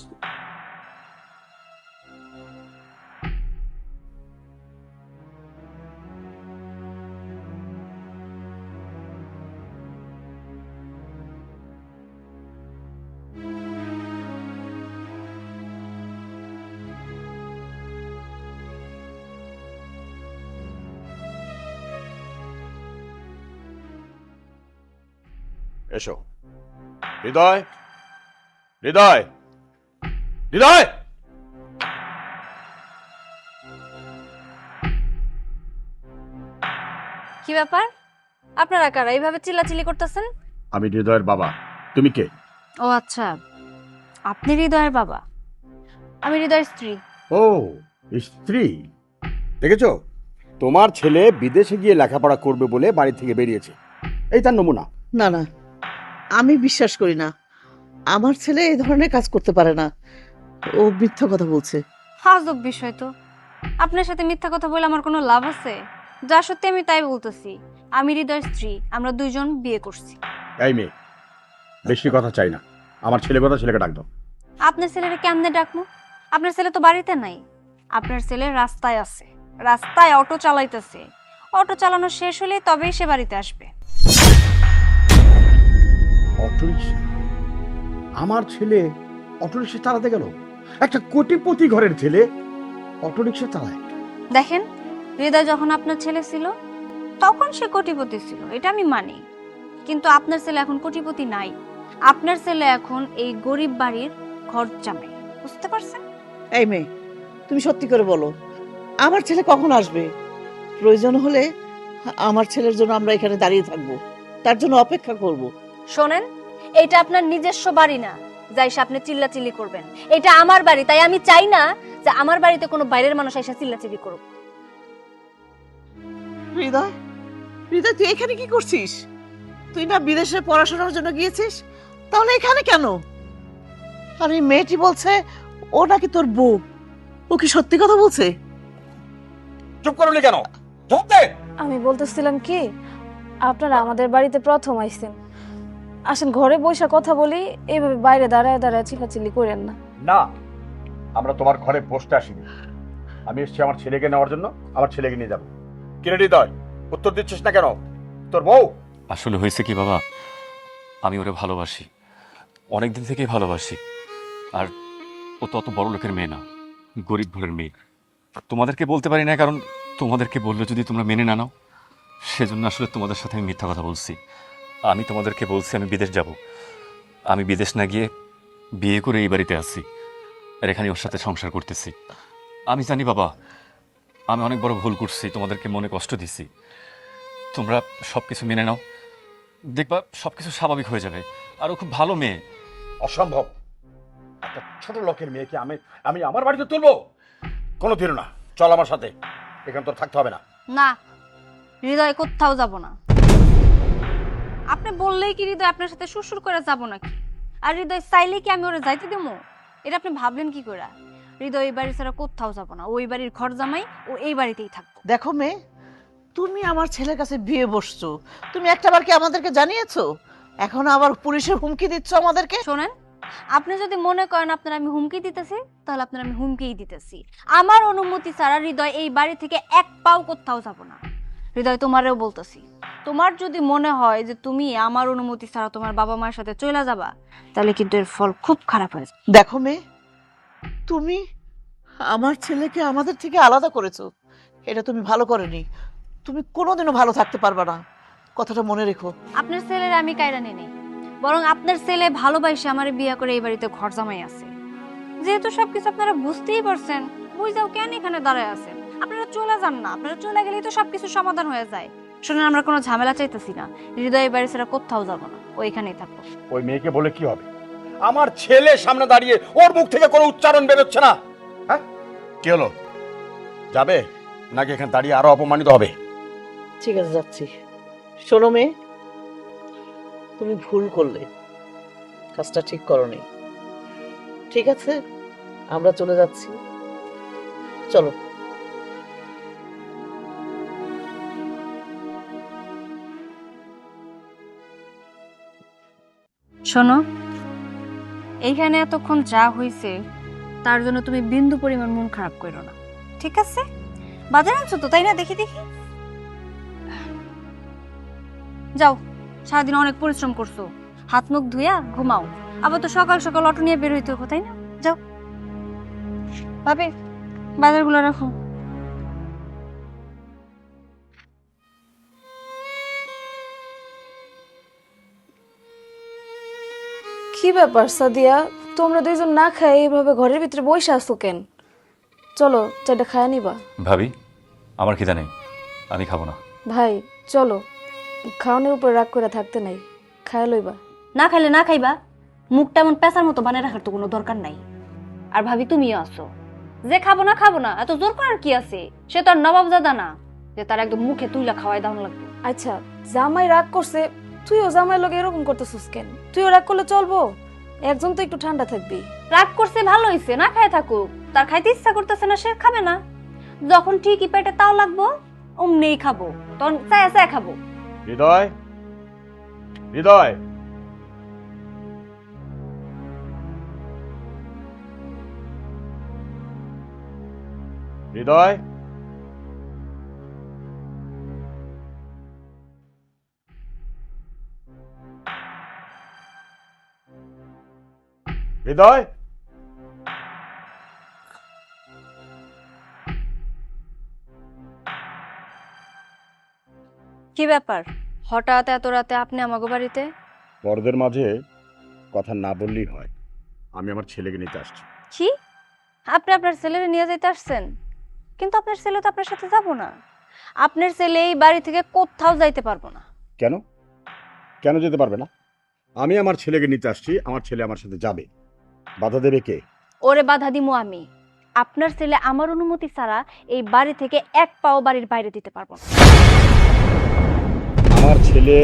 এসো। হৃদয়, হৃদয়, হৃদয়! কি ব্যাপার? আপনারা কারা এইভাবে চিল্লাচিল্লি করতেছেন? আমি হৃদয়ের বাবা। তুমি কে? ও আচ্ছা, আপনি হৃদয়ের বাবা। আমি হৃদয়ের স্ত্রী। ও, স্ত্রী। দেখেছো, তোমার ছেলে বিদেশে গিয়ে লেখাপড়া করবে বলে বাড়ি থেকে বেরিয়েছে। এই তার নমুনা। না না, আমি বিশ্বাস করি না। আমার ছেলে এই ধরনের কাজ করতে পারে না। ও মিথ্যা কথা বলছে। আজব বিষয় তো। আপনার সাথে মিথ্যা কথা বলে আমার কোনো লাভ আছে? যা সত্যি আমি তাই বলতেছি। আমি হৃদয়ের স্ত্রী, আমরা দুইজন বিয়ে করছি। এই মেয়ে, বেশি কথা চাই না। আমার ছেলে কথা, ছেলেকে ডাক দাও। আপনার ছেলেরে কেমনে ডাকবো? আপনার ছেলে তো বাড়িতে নাই। আপনার ছেলে রাস্তায় আছে, রাস্তায় অটো চালাইতেছে। অটো চালানো শেষ হলেই তবেই সে বাড়িতে আসবে। অটোরিকশা? আমার ছেলে অটোরিকশা চালাতে গেল? একটা কোটিপতি ঘরের ছেলে অটোরিকশা চালায়? দেখেন, হৃদয় যখন আপনার ছেলে ছিল তখন সে কোটিপতি ছিল, এটা আমি মানি। কিন্তু আপনার ছেলে এখন কোটিপতি নাই। আপনার ছেলে এখন এই গরিব বাড়ির ঘর জামাই। বুঝতে পারছেন? এই মেয়ে, তুমি সত্যি করে বলো, আমার ছেলে কখন আসবে? প্রয়োজন হলে আমার ছেলের জন্য আমরা এখানে দাঁড়িয়ে থাকবো, তার জন্য অপেক্ষা করব। শোনেন, এটা আপনার নিজস্ব বাড়ি না যাই সে আপনি চিল্লাচিল্লি করবেন। এটা আমার বাড়ি, তাই আমি চাই না যে আমার বাড়িতে কোনো বাইরের মানুষ এসে চিল্লাচিল্লি করুক। হৃদয়, হৃদয়, তুই এখানে কি করছিস? তুই না বিদেশে পড়াশোনার জন্য গিয়েছিস, তাহলে এখানে কেন? আর এই মেয়েটি বলছে ও নাকি তোর বউ। ও কি সত্যি কথা বলছে? চুপ করলি কেন? জবাব দে। আমি বলতেছিলাম কি, আপনারা আমাদের বাড়িতে প্রথম আইছেন, আসেন ঘরে বসে কথা বলি, এইভাবে বাইরে দাঁড়ায় দাঁড়ায় চিল্লাচিল্লি করেন না। না, আমরা তোমার ঘরে বসতে আসিনি। আমি এসেছি আমার ছেলেকে নেওয়ার জন্য। আমার ছেলেকে নিয়ে যাবো। কিরে হৃদয়, উত্তর দিচ্ছিস না কেন? তোর বউ? আসলে হয়েছে কি বাবা, আমি ওরে ভালোবাসি, অনেক দিন থেকেই ভালোবাসি। আর ও তো অত বড় লোকের মেয়ে না, গরিব ঘরের মেয়ে। তোমাদেরকে বলতে পারি না, কারণ তোমাদেরকে বললে যদি তোমরা মেনে না নাও, সেজন্য আসলে তোমাদের সাথে আমি মিথ্যা কথা বলছি। আমি তোমাদেরকে বলছি আমি বিদেশ যাব। আমি বিদেশ না গিয়ে বিয়ে করে এই বাড়িতে আসছি, আর এখানে ওর সাথে সংসার করতেছি। আমি জানি বাবা, আমি অনেক বড় ভুল করছি, তোমাদেরকে মনে কষ্ট দিছি। তোমরা সব কিছু মেনে নাও, দেখবা সব কিছু স্বাভাবিক হয়ে যাবে। আর ও খুব ভালো মেয়ে। অসম্ভব। একটা ছোট লোকের মেয়েকে আমি আমি আমার বাড়িতে তুলবো? কোনো দিনও না। চল আমার সাথে, এখানে তোর থাকতে হবে না। না, হৃদয় কোথাও যাব না। আপনি বললেই কি হৃদয় আপনার সাথে সুরসুর করে যাব নাকি? আর হৃদয় চাইলে কি আমি ওরে যাইতে দেবো? এটা আপনি ভাবলেন কি করে? হৃদয় এই বাড়ি ছাড়া কোথাও যাব না। ওই বাড়ির ঘর জামাই, ও এই বাড়িতেই থাকবো। দেখো মেয়ে, তুমি আমার ছেলের কাছে বিয়ে বসছো, তুমি একটাবার কি আমাদেরকে জানিয়েছো? এখন আবার পুলিশের হুমকি দিচ্ছ আমাদেরকে? শোনেন, আপনি যদি মনে করেন আপনার আমি হুমকি দিতেছি, তাহলে আপনার আমি হুমকিই দিতেছি। আমার অনুমতি ছাড়া হৃদয় এই বাড়ি থেকে এক পাও কোথাও যাব না। হৃদয়, তোমারেও বলতেছি, তোমার যদি মনে হয় যে তুমি আমার অনুমতি ছাড়া তোমার বাবা মায়ের সাথে চলে যাবা, তাহলে কিন্তু এর ফল খুব খারাপ হয়ে যাবে। দেখো মেয়ে, তুমি আমার ছেলেকে আমাদের থেকে আলাদা করেছো, এটা তুমি ভালো করনি। তুমি কোনোদিনও ভালো থাকতে পারবে না, কথাটা মনে রেখো। আপনার ছেলের আমি কায়রানি নেই, বরং আপনার ছেলে ভালোবাসে আমার বিয়ে করে এই বাড়িতে ঘর জামাই আছে। যেহেতু সবকিছু আপনারা বুঝতেই পারছেন, বুঝাও কেন এখানে দাঁড়ায় আছেন? আপনারা চলে যান না, আপনারা চলে গেলেই তো সবকিছু সমাধান হয়ে যায়। শুনুন, আমরা কোনো ঝামেলা চাইতেছি না। হৃদয় বাড়ি ছাড়া কোথাও যাবো না, ও এখানেই থাকবো। ওই মেয়েকে বলে কি হবে? আমার ছেলে সামনে দাঁড়িয়ে ওর মুখ থেকে কোনো উচ্চারণ বেরোচ্ছে না। হ্যাঁ, কি হলো? যাবে নাকি এখানে দাঁড়িয়ে আরো অপমানিত হবে? ঠিক আছে, যাচ্ছি। শোনো মেয়ে, তুমি ভুল করলে, কাজটা ঠিক করনি। ঠিক আছে, আমরা চলে যাচ্ছি, চলো। শোনো, এইখানে এতক্ষণ যা হয়েছে তার জন্য তুমি বিন্দু পরিমাণ মন খারাপ করো না, ঠিক আছে? বাজার আনছো তো, তাই না? দেখি দেখি। যাও, সারাদিন অনেক পরিশ্রম করছো, হাত মুখ ধুইয়া ঘুমাও। আবার তো সকাল সকাল অটো নিয়ে বের হইতে হবে, তাই না? যাও ভাবে, বাজারগুলো রাখো। কি ব্যাপার সাদিয়া, তোমরা দুইজন না খায় এইভাবে ঘরের ভিতরে বসে আসো কেন? চলো চারটা খায় নিবা। ভাবি, আমার খিদা নেই, আমি খাবো না। ভাই চলো, খাওয়ানোর উপর রাগ করে থাকতে নাই, খায় লইবা। না খাইলে না খাইবা, মুখটা এমন পেঁচার মতো বানিয়ে রাখার তো কোনো দরকার নাই। আর ভাবি তুমিও আসো, যে খাবো না এত জোর করার কি আছে? সে তো আর নবাবজাদা না যে তার একদম মুখে তুইলা খাওয়াই দাও লাগবে। আচ্ছা, জামাই রাগ করছে, তুইও জামাই লোক এরকম করতেছিস কেন? তুইও রাগ করলে চলবো? একজন তো একটু ঠান্ডা থাকবি। রাগ করছে ভালো হইছে, না খায় থাকুক, তার খাইতে ইচ্ছা করতেছে না, সে খাবে না। যখন ঠিকই পেটে তাও লাগবো অমনেই খাবো, তখন চায় চায় খাবো। হৃদয়, হৃদয়, হৃদয়, হৃদয়। কি ব্যাপার, হঠাৎ এত রাতে আপনি আমাগো বাড়িতে? বড়দের মাঝে কথা না বললেই হয়। আমি আমার ছেলেকে নিতে আসছি। কি, আপনি আপনার ছেলেরে নিয়ে যাইতে আসছেন? কিন্তু আপনার ছেলে তো আপনার সাথে যাব না। আপনার ছেলে এই বাড়ি থেকে কোথাও যাইতে পারবো না। কেন? কেন যেতে পারবে না? আমি আমার ছেলেকে নিতে আসছি, আমার ছেলে আমার সাথে যাবে। বাধা দেবে কে? ওরে বাধা দিমু আমি। আপনার ছেলে আমার অনুমতি ছাড়া এই বাড়ি থেকে এক পাও বাড়ির বাইরে দিতে পারবো না। আমার ছেলে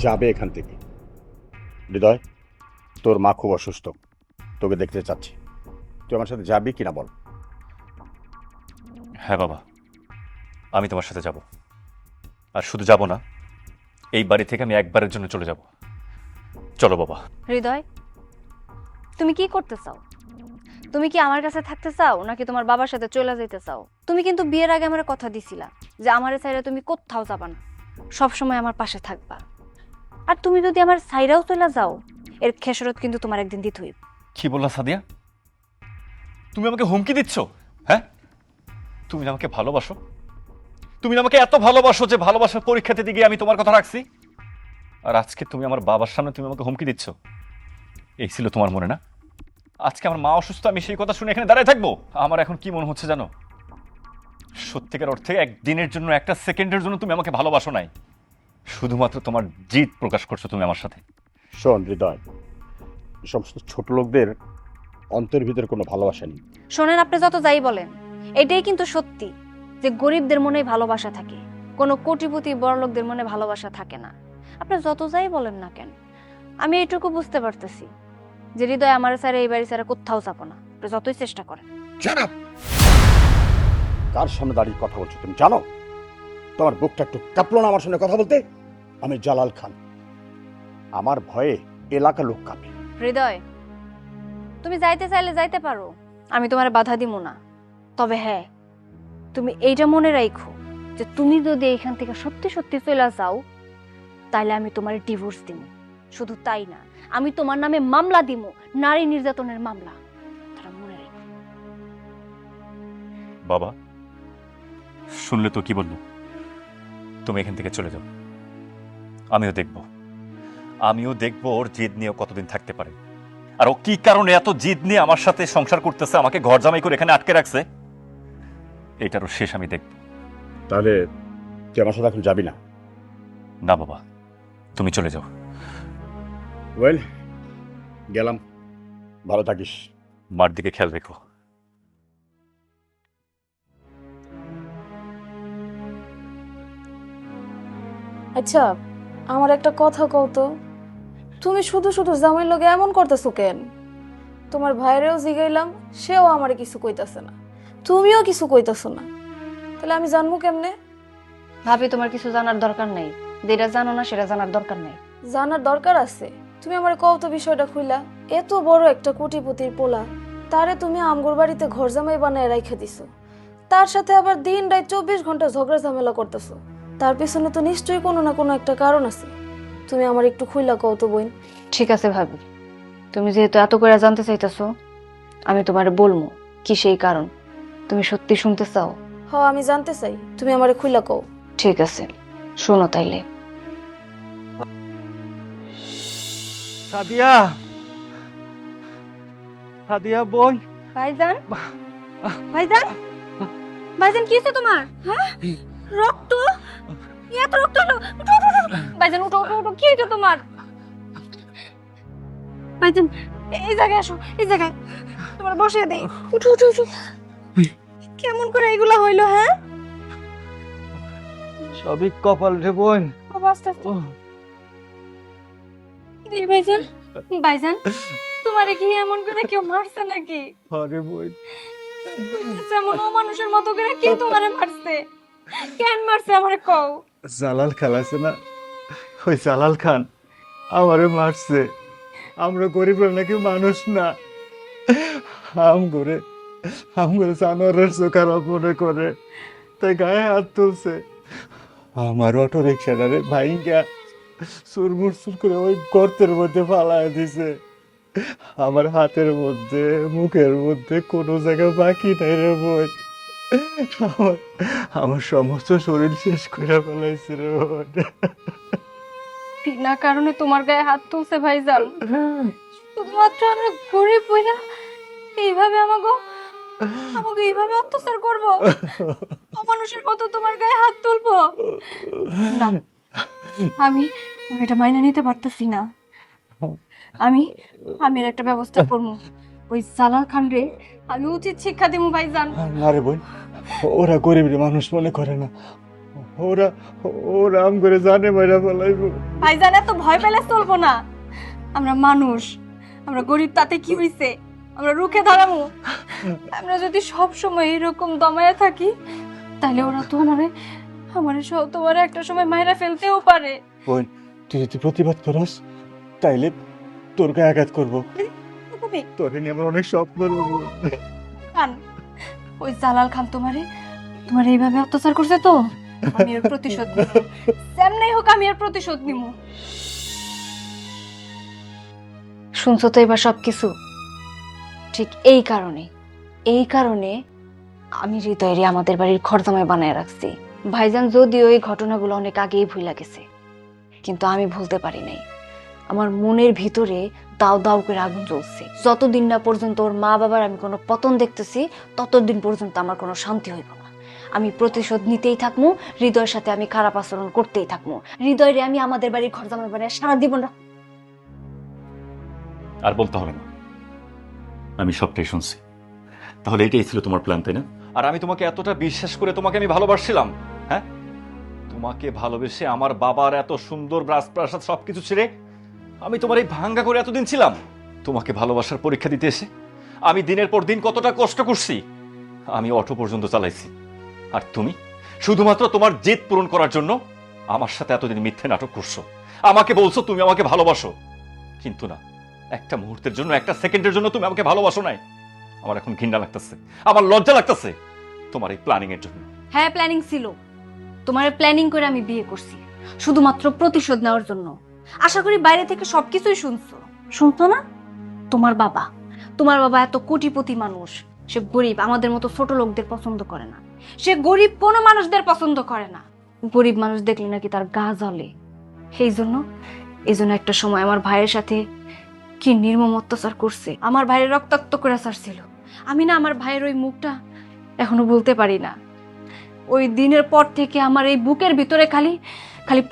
যাবে এখান থেকে। হৃদয়, তোর মা খুব অসুস্থ, তোকে দেখতে চাচ্ছি। তুই আমার সাথে যাবি কিনা বল। হ্যাঁ বাবা, আমি তোমার সাথে যাব। আর শুধু যাব না, এই বাড়ি থেকে আমি একবারের জন্য চলে যাব। চলো বাবা। হৃদয়, তুমি কি করতে চাও? তুমি কি আমার কাছে থাকতে চাও নাকি তোমার বাবার সাথে চলে যেতে চাও? তুমি কিন্তু বিয়ের আগে আমার কথা দিছিলা যে আমারে ছাইরা তুমি কোথাও যাবা না, সব সময় আমার পাশে থাকবা। আর তুমি যদি আমার ছাইরাও চলে যাও, এর খেসারত কিন্তু তোমার একদিন দিতে হইব। কি বললা সাদিয়া? তুমি আমাকে হুমকি দিচ্ছ? হ্যাঁ, তুমি না আমাকে ভালোবাসো? তুমি না আমাকে এত ভালোবাসো যে ভালোবাসার পরীক্ষাতে দিয়ে আমি তোমার কথা রাখছি? আর আজকে তুমি আমার বাবার সামনে তুমি আমাকে হুমকি দিচ্ছ? এই ছিল তোমার মনে না? আজকে আমার মা অসুস্থ, আমি সেই কথা শুনে এখানে দাঁড়ায় থাকবো? আমার এখন কি মনে হচ্ছে জানো? সত্যিকার অর্থে একদিনের জন্য, একটা সেকেন্ডের জন্য তুমি আমাকে ভালোবাসো নাই, শুধুমাত্র তোমার জিদ প্রকাশ করছো তুমি আমার সাথে। শোন হৃদয়, এই সমস্ত ছোট লোকদের অন্তর ভিতরে কোনো ভালোবাসা নেই। শোনেন, আপনি যত যাই বলেন, এটাই কিন্তু সত্যি যে গরিবদের মনেই ভালোবাসা থাকে, কোনো কোটিপতি বড়লোকদের মনে ভালোবাসা থাকে না। আপনি যত যাই বলেন না কেন, আমি এইটুকু বুঝতে পারতেছি যে হৃদয় আমার স্যার এই বাড়ি স্যার কোথাও যাবো না, আপনি যতই চেষ্টা করেন। কার সামনে দাঁড়িয়ে কথা বলছো তুমি জানো? তোমার বুকটা একটু কাঁপলো না আমার সঙ্গে কথা বলতে? আমি জালাল খান, আমার ভয়ে এলাকা লোক কাঁপে। হৃদয়, তুমি যাইতে চাইলে যাইতে পারো, আমি তোমার বাধা দিব না। তবে হ্যাঁ, তুমি এইটা মনে রাখো যে তুমি যদি এইখান থেকে সত্যি সত্যি চলে যাও, তাহলে আমি তোমার ডিভোর্স দিব। শুধু তাই না, আমি তোমার নামে মামলা দিব, নারী নির্যাতনের মামলা। তারা মনে রাখো। বাবা, শুনলে তো কি বললো? তুমি এখান থেকে চলে যাও, আমিও দেখবো ওর জিদ নিয়ে কতদিন থাকতে পারে। আর ও কি কারণে এত জিদ নিয়ে আমার সাথে সংসার করতেছে, আমাকে ঘর জামাই করে এখানে আটকে রাখছে, এটারও শেষ আমি দেখব। তাহলে তুই আমার সাথে এখন যাবি না? না বাবা, তুমি চলে যাও। ওয়েল, গেলাম, ভালো থাকিস। মার দিকে খেয়াল রেখো। আচ্ছা, আমার একটা কথা কও তো, তুমি শুধু শুধু জামাইর লগে এমন করতেছো কেন? তোমার ভাইরেও জিগাইলাম, সেও আমারে কিছু কইতাছে না, তুমিও কিছু কইতাছো না, তাহলে আমি জানবো কেমনে? ভাবি, তোমার কিছু জানার দরকার নাই, যেটা জানো না সেটা জানার দরকার নাই। জানার দরকার আছে। তুমি আমারে কও তো বিষয়টা খুইলা। এত বড় একটা কোটিপতির পোলা, তারে তুমি আমগোর বাড়িতে ঘর জামাই বানায় রাইখা দিছো, তার সাথে আবার দিন রাত 24 ঘন্টা ঝগড়া ঝামেলা করতেছো। তার পেছনে তো নিশ্চয়ই কোনো না কোনো একটা কারণ আছে। তুমি আমার একটু খুইলা কও তো বোন। ঠিক আছে ভাবি, তুমি যেহেতু এত করে জানতে চাইতেছো, আমি তোমারে বলবো কি সেই কারণ। তুমি সত্যি শুনতে চাও? হ, আমি জানতে চাই, তুমি আমারে খুইলা কও। ঠিক আছে, শোনো তাইলে। সাদিয়া, সাদিয়া বোন। ভাইজান, ভাইজান, ভাইজান কি হয়েছে তোমার? হ্যাঁ, রক্ত, এত রক্ত হলো। উঠো, উঠো, উঠো। ভাইজান উঠো, উঠো, উঠো, কি হয়েছে তোমার? ভাইজান এই জায়গায় আসো, এই জায়গায় তোমার বসে দেই। উঠো, উঠো, উঠো। কেমন করে এগুলা হইলো? হ্যাঁ, সবই কপাল রে বোন। বাবা আস্তে আস্তে। এই ভাইজান, ভাইজান তোমারে কি এমন করে কেউ মারছে নাকি? আরে বোন, যেমন ও মানুষের মতো করে কে তোমারে মারছে? কেন মারছে আমারে কও? জালাল খান আছে না, ওই জালাল খান আমারে মারছে। আমরা গরিব নাকি মানুষ না, আম করে জানোয়ারের চোখার মনে করে, তাই গায়ে হাত তুলছে। আমার অটো রিক্সাটারে ভাইঙ্গা চুরমুর করে ওই গর্তের মধ্যে ফালায় দিছে। আমার হাতের মধ্যে মুখের মধ্যে কোনো জায়গা বাকি নাই রে বোন। আমার আমার সমস্ত শরীর শেষ করে ফেলাইছে রে বোন। বিনা কারণে তোমার গায়ে হাত তুলছে ভাইজান। শুধুমাত্র আমরা গরিব বইলা এইভাবে আমাকে এইভাবে অত্যাচার করবো? অমানুষের মতো তোমার গায়ে হাত তুলবো না। আমি আমি এটা মাইনে নিতে পারতেছি না। আমি আমি এর একটা ব্যবস্থা করবো। ওই জালাল খান রে আমি উচিত শিক্ষা দিব ভাইজান। না রে বোন, ওরা গরিব মানুষ মনে করে না, ওরা ওরা আম করে জানে মাইরা ফেলাইবো। ভাইজান এত ভয় পেলে চলবো না। আমরা মানুষ, আমরা গরিব, তাতে কি হইছে? আমরা রুখে দাঁড়াবো। আমরা যদি সব সময় এরকম দমায়ে থাকি তাহলে ওরা তো আমারে সব তোমার একটা সময় মাইরা ফেলতেও পারে। বোন, তুই যদি প্রতিবাদ করস তাইলে তোর গায়ে আঘাত করবো। তোরে নিয়ে আমার অনেক স্বপ্ন রইবো। খান, ওই জালাল খান তোমারে এইভাবে অত্যাচার করছে তো আমি এর প্রতিশোধ নিব। যেমনই হোক আমি এর প্রতিশোধ নিব। শুনছো তো এবার সবকিছু? ঠিক এই কারণে আমি হৃদয়েরই আমাদের বাড়ির খরজামাই বানায় রাখছি। ভাইজান যদিও এই ঘটনাগুলো অনেক আগেই ভুলে গেছে, কিন্তু আমি ভুলতে পারি নাই। আমার মনের ভিতরে দাও দাও করে আগুন জ্বলছে। যতদিন না পর্যন্ত ওর মা বাবার আমি কোনো পতন দেখতেছি ততদিন পর্যন্ত আমার কোনো শান্তি হইব না। আমি প্রতিশোধ নিতেই থাকবো, হৃদয়ের সাথে আমি খারাপ আচরণ করতেই থাকবো। হৃদয়ের আমি আমাদের বাড়ির খরজামাই বানায় সারা জীবন আর বলতে হবে না, আমি সবটাই শুনছি। তাহলে এটাই ছিল তোমার প্ল্যান, তাই না? আর আমি তোমাকে এতটা বিশ্বাস করে তোমাকে আমি ভালোবাসছিলাম। হ্যাঁ, তোমাকে ভালোবেসে আমার বাবার এত সুন্দর রাজপ্রাসাদ সবকিছু ছেড়ে আমি তোমার এই ভাঙ্গা করে এতদিন ছিলাম। তোমাকে ভালোবাসার পরীক্ষা দিতে এসে আমি দিনের পর দিন কতটা কষ্ট করছি। আমি অটো পর্যন্ত চালাইছি, আর তুমি শুধুমাত্র তোমার জেদ পূরণ করার জন্য আমার সাথে এতদিন মিথ্যে নাটক করছো। আমাকে বলছো তুমি আমাকে ভালোবাসো, কিন্তু না, একটা মুহূর্তের জন্য, একটা সেকেন্ডের জন্য তুমি আমাকে ভালোবাসো নাই। আমার এখন ঘৃণা লাগতেছে, আমার লজ্জা লাগতেছে তোমার এই প্ল্যানিং এর জন্য। হ্যাঁ, প্ল্যানিং ছিল। তোমার প্ল্যানিং করে আমি বিয়ে করছি শুধুমাত্র প্রতিশোধ নেওয়ার জন্য। আশা করি বাইরে থেকে সবকিছুই শুনতো না? তোমার বাবা এত কোটিপতি মানুষ, সে গরিব আমাদের মতো ছোট লোকদের পছন্দ করে না। সে গরিব কোনো মানুষদের পছন্দ করে না। গরিব মানুষ দেখলে নাকি তার গা জ্বলে। এই জন্য একটা সময় আমার ভাইয়ের সাথে কি নির্মম অত্যাচার করছে। আমার ভাইয়ের রক্তাক্ত করে ছাড়ছিল। আমি না আমার ভাইয়ের ওই মুখটা এখনো বলতে পারি না। ওই দিনের পর থেকে আমার এই বুকের ভিতরে খালি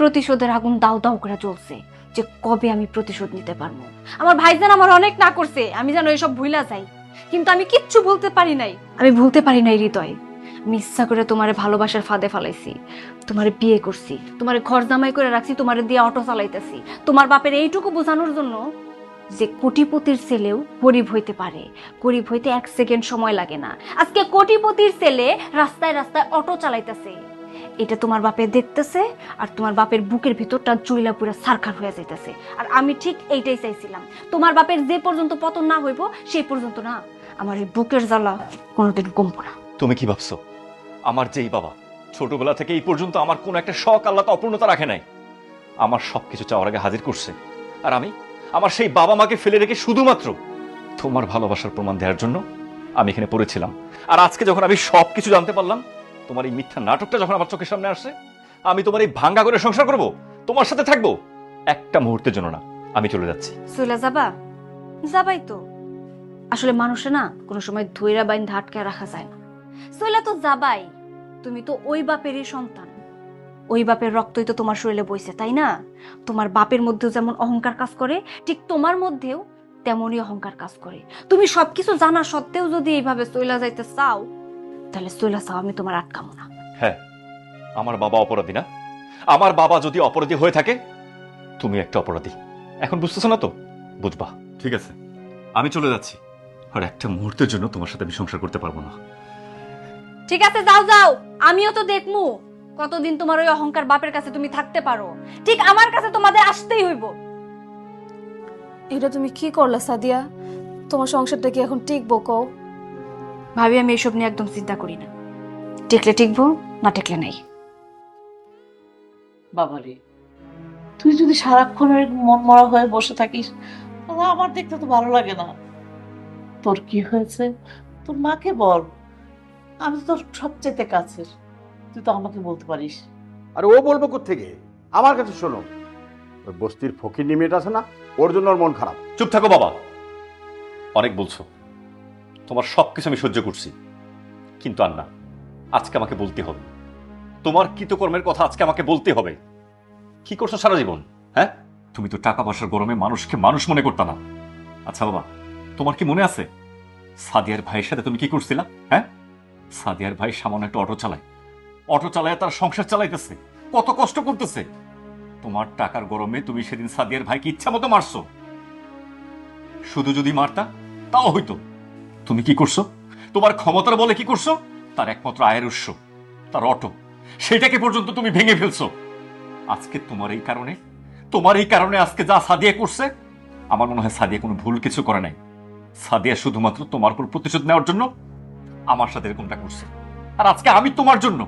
প্রতিশোধের আগুন দাও দাও করে জ্বলছে, যে কবে আমি প্রতিশোধ নিতে পারবো। আমার ভাইজান আমার অনেক না করছে, আমি যেন এসব ভুলা যাই, কিন্তু আমি কিচ্ছু বলতে পারি নাই। আমি ভুলতে পারি নাই হৃদয়। আমি ইচ্ছা করে তোমারে ভালোবাসার ফাঁদে ফালাইছি, তোমারে বিয়ে করছি, তোমারে ঘর জামাই করে রাখছি, তোমারে দিয়ে অটো চালাইতেছি তোমার বাপের এইটুকু বোঝানোর জন্য যে কোটিপতির ছেলেও গরিব হইতে পারে। গরিব হইতে 1 সেকেন্ড সময় লাগে না। আজকে কোটিপতির ছেলে রাস্তায় রাস্তায় অটো চালাইতেছে, এটা তোমার বাপে দেখতেছে, আর তোমার বাপের বুকের ভিতরটা জুইলা পুরা সারখার হয়ে যাইতেছে। আর আমি ঠিক এইটাই চাইছিলাম, তোমার বাপের যে পর্যন্ত পতন না হইব সেই পর্যন্ত না আমার এই বুকের জ্বালা কোনোদিন কমবো না। তুমি কি ভাবছো আমার যেই বাবা ছোটবেলা থেকে এই পর্যন্ত আমার কোন একটা শখ আল্লাহ অপূর্ণতা রাখে নাই, আমার সবকিছু চাওয়ার আগে হাজির করছে, আর আমি আমার সেই বাবা মাকে ফেলে রেখে শুধুমাত্র তোমার ভালোবাসার প্রমাণ দেওয়ার জন্য আমি এখানে পড়েছিলাম। আর আজকে যখন আমি সবকিছু জানতে পারলাম, তোমার এই মিথ্যা নাটকটা যখন আমার চোখের সামনে আসছে, আমি তোমার এই ভাঙ্গা করে সংসার করব, তোমার সাথে থাকবো, একটা মুহূর্তের জন্য না, আমি চলে যাচ্ছি। চলে যাবা? যাবাই তো, আসলে মানুষে না কোনো সময় ধৈরা বাইন ধাটকে রাখা যায় না। সইলা তো যাবাই, তুমি তো ওই বাপেরই সন্তান, ওই বাপের রক্তই তো তোমার শরীরে বইছে, তাই না? তোমার বাপের মধ্যেও যেমন অহংকার কাজ করে, ঠিক তোমার মধ্যেও তেমনই অহংকার কাজ করে। তুমি সবকিছু জানা সত্ত্বেও যদি এইভাবে চইলা যাইতে চাও, তাহলে চইলা চাও, আমি তোমার আটকামো না। হ্যাঁ, আমার বাবা অপরাধী না? আমার বাবা যদি অপরাধী হয়ে থাকে, তুমি একটা অপরাধী। এখন বুঝতেছো না তো? বুঝবা। ঠিক আছে, আমি চলে যাচ্ছি। আর একটা মুহূর্তের জন্য তোমার সাথে আমি সংসার করতে পারবো না। ঠিক আছে, যাও যাও, আমিও তো দেখমু কতদিন তোমার ওই অহংকার বাপের কাছে তুমি থাকতে পারো। ঠিক আমার কাছে তোমাদের আসতেই হইব। এটা তুমি কি করলা সাদিয়া? তোমার সংসারটা কি এখন টিকবো কও? ভাবি, আমি এসব নিয়ে একদম চিন্তা করি না। টিকলে টিকবো, না টিকলে নাই। বাবারে, তুই যদি সারাক্ষণ এরকম মন মরা হয়ে বসে থাকিস, তাহলে আমার দেখতে তো ভালো লাগে না। তোর কি হয়েছে তোর মাকে বল, আমি তো তোর সবচেয়ে কাছের, তুই তো আমাকে বলতে পারিস। আর ও বলবো কোত্থেকে? আমার কাছে শোনো, ওই বস্তির ফকির মেয়েটা আছে না, ওর জন্য ওর মন খারাপ। চুপ থাকো বাবা, অনেক বলছো। তোমার সবকিছু আমি সহ্য করছি, কিন্তু আর না, আজকে আমাকে বলতে হবে। তোমার কৃতকর্মের কথা আজকে আমাকে বলতে হবে। কি করছো সারা জীবন? হ্যাঁ, তুমি তো টাকা পয়সার গরমে মানুষকে মানুষ মনে করতা না। আচ্ছা বাবা, তোমার কি মনে আছে সাদিয়ার ভাইয়ের সাথে তুমি কি করছিলা? হ্যাঁ, সাদিয়ার ভাই সামান্য একটা অটো চালায়, অটো চালায় তার সংসার চালাইতেছে, কত কষ্ট করতেছে। তোমার টাকার গরমে তুমি সেদিন সাদিয়ার ভাইকে ইচ্ছা মতো মারছো। শুধু যদি মারতা তাও হইতো। তুমি কি করছো? তোমার ক্ষমতার বলে কি করছো? তার একমাত্র আয়ের উৎস, তার অটো, সেটাকে পর্যন্ত তুমি ভেঙে ফেলছো। আজকে তোমার এই কারণে আজকে যা সাদিয়া করছে, আমার মনে হয় সাদিয়া কোনো ভুল কিছু করে নাই। সাদিয়া শুধুমাত্র তোমার উপর প্রতিশোধ নেওয়ার জন্য আমার সাথে এরকমটা করছে। আর আজকে আমি তোমার জন্য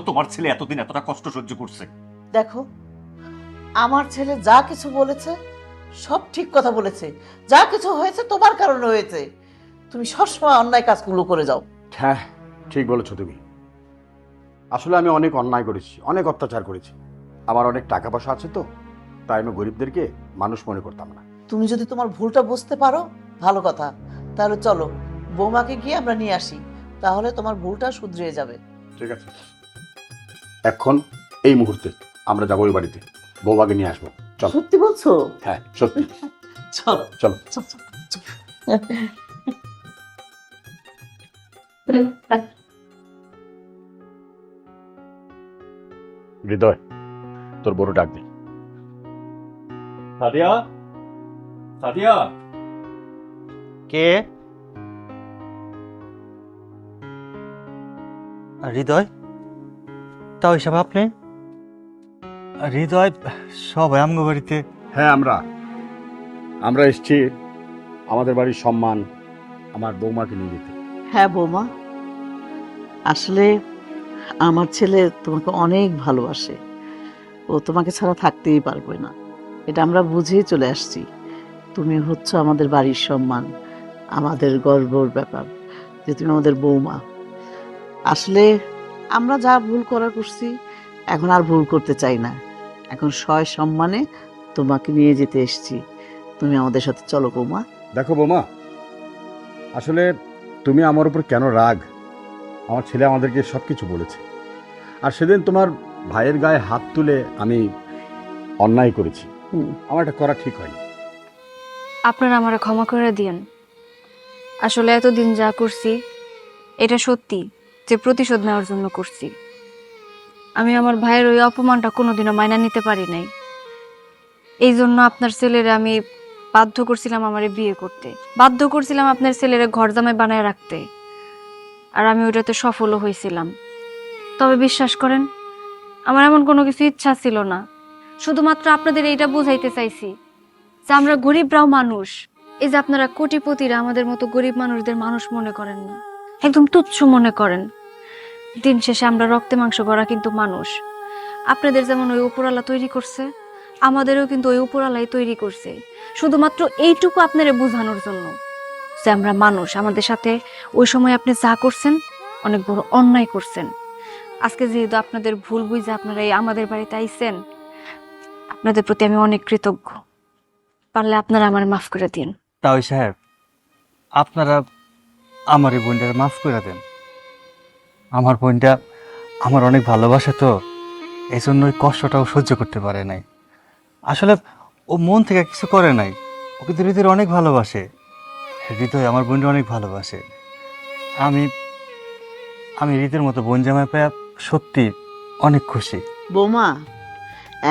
তোমার ছেলে এতদিন এতটা কষ্ট সহ্য করছে। দেখো, আমার ছেলে যা কিছু বলেছে সব ঠিক কথা বলেছে। যা কিছু হয়েছে তোমার কারণে হয়েছে। তুমি সবসময় অন্যায় কাজগুলো করে যাও। হ্যাঁ, ঠিক বলেছো তুমি। আসলে আমি অনেক অন্যায় করেছি, অনেক অত্যাচার করেছি। আমার অনেক টাকা পয়সা আছে তো, তাই আমি গরিবদেরকে মানুষ মনে করতাম না। তুমি যদি তোমার ভুলটা বুঝতে পারো, ভালো কথা। তাহলে চলো, বৌমাকে গিয়ে আমরা নিয়ে আসি, তাহলে তোমার ভুলটা শুধরিয়ে যাবে। ঠিক আছে, এখন এই মুহূর্তে আমরা যাবো ওই বাড়িতে, বৌমাকে নিয়ে আসবো। চলো। সত্যি বলছো? হ্যাঁ, সত্যি। চলো চলো। চল, চল, চল। হৃদয়, তোর বড় ডাক দে। সাদিয়া, সাদিয়া। কে? হৃদয়? তাও হিসাবে আপনি? হৃদয়, সবাই আমগো বাড়িতে। হ্যাঁ, আমরা এসেছি আমাদের বাড়ির সম্মান আমার বৌমাকে নিয়ে যেতে। হ্যাঁ বৌমা, আসলে আমার ছেলে তোমাকে অনেক ভালোবাসে। ও তোমাকে ছাড়া থাকতেই পারবে না, এটা আমরা বুঝেই চলে আসছি। তুমি হচ্ছে আমাদের বাড়ির সম্মান, আমাদের গর্বর ব্যাপার যে তুমি আমাদের বৌমা। আসলে আমরা যা ভুল করার করছি, এখন আর ভুল করতে চাই না। এখন সয় সম্মানে তোমাকে নিয়ে যেতে এসেছি। তুমি আমাদের সাথে চলো বৌমা। দেখো বৌমা, আসলে তুমি আমার উপর কেন রাগ? আমার ছেলে আমাদেরকে সব কিছু বলেছে, আর সেদিন তোমার ভাইয়ের গায়ে হাত তুলে আমি অন্যায় করেছি। আমার এটা করা ঠিক হয়নি। আপনারা আমারে ক্ষমা করে দিয়েন। আসলে এতদিন যা করছি, এটা সত্যি যে প্রতিশোধ নেওয়ার জন্য করছি। আমি আমার ভাইয়ের ওই অপমানটা কোনোদিনও মাইনা নিতে পারি নাই। এই জন্য আপনার ছেলেরে আমি বাধ্য করছিলাম আমারে বিয়ে করতে, বাধ্য করছিলাম আপনার ছেলেরে ঘর জামাই বানায় রাখতে। আর আমি ওইটাতে সফলও হয়েছিলাম। তবে বিশ্বাস করেন, আমার এমন কোনো কিছু ইচ্ছা ছিল না। শুধুমাত্র আপনাদের এইটা বুঝাইতে চাইছি যে আমরা গরিবরাও মানুষ। এই যে আপনারা কোটিপতিরা আমাদের মতো গরিব মানুষদের মানুষ মনে করেন না, একদম তুচ্ছ মনে করেন। দিন শেষে আমরা রক্তে মাংস গড়া কিন্তু মানুষ। আপনাদের যেমন ওই উপরালা তৈরি করছে, আমাদেরও কিন্তু ওই উপরালাই তৈরি করছে, শুধুমাত্র এইটুকু আপনারা বোঝানোর জন্য যে আমরা মানুষ। আমাদের সাথে ওই সময় আপনি যা করছেন, অনেক বড় অন্যায় করছেন। আজকে যেহেতু আপনাদের ভুল বুঝে আপনারা এই আমাদের বাড়িতে আইছেন, আপনাদের প্রতি আমি অনেক কৃতজ্ঞ। পারলে আপনারা আমার মাফ করে দিন। তাও সাহেব, আপনারা আমার এই বোনটার মাফ করে দেন। আমার বোনটা আমার অনেক ভালোবাসে, তো এই জন্য ওই কষ্টটাও সহ্য করতে পারে নাই। আসলে ও মন থেকে কিছু করে নাই, ও কিন্তু হৃদয় অনেক ভালোবাসে। হৃদয় আমার বোনটা অনেক ভালোবাসে। আমি আমি হৃদয়ের মতো বোন জামাই পেয়ে সত্যি অনেক খুশি। বৌমা,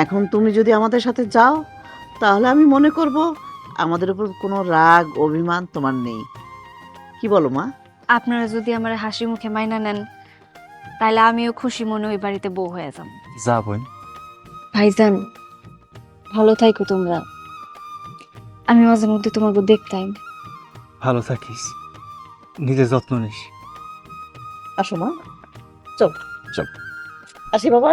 এখন তুমি যদি আমাদের সাথে যাও তাহলে আমি মনে করব আমাদের উপর কোনো রাগ অভিমান তোমার নেই। কি বলো মা? আপনারা যদি আমার হাসি মুখে মাইনা নেন, তাহলে আমিও খুশি মনে ওই বাড়িতে বউ হয়ে যাব। যা বোন। ভাইজান, ভালো থাইকো তোমরা। আমি মাঝে মধ্যে তোমাকে দেখতাম। ভালো থাকিস, নিজের যত্ন নিস। আসো মা, চল চল। আসি বাবা।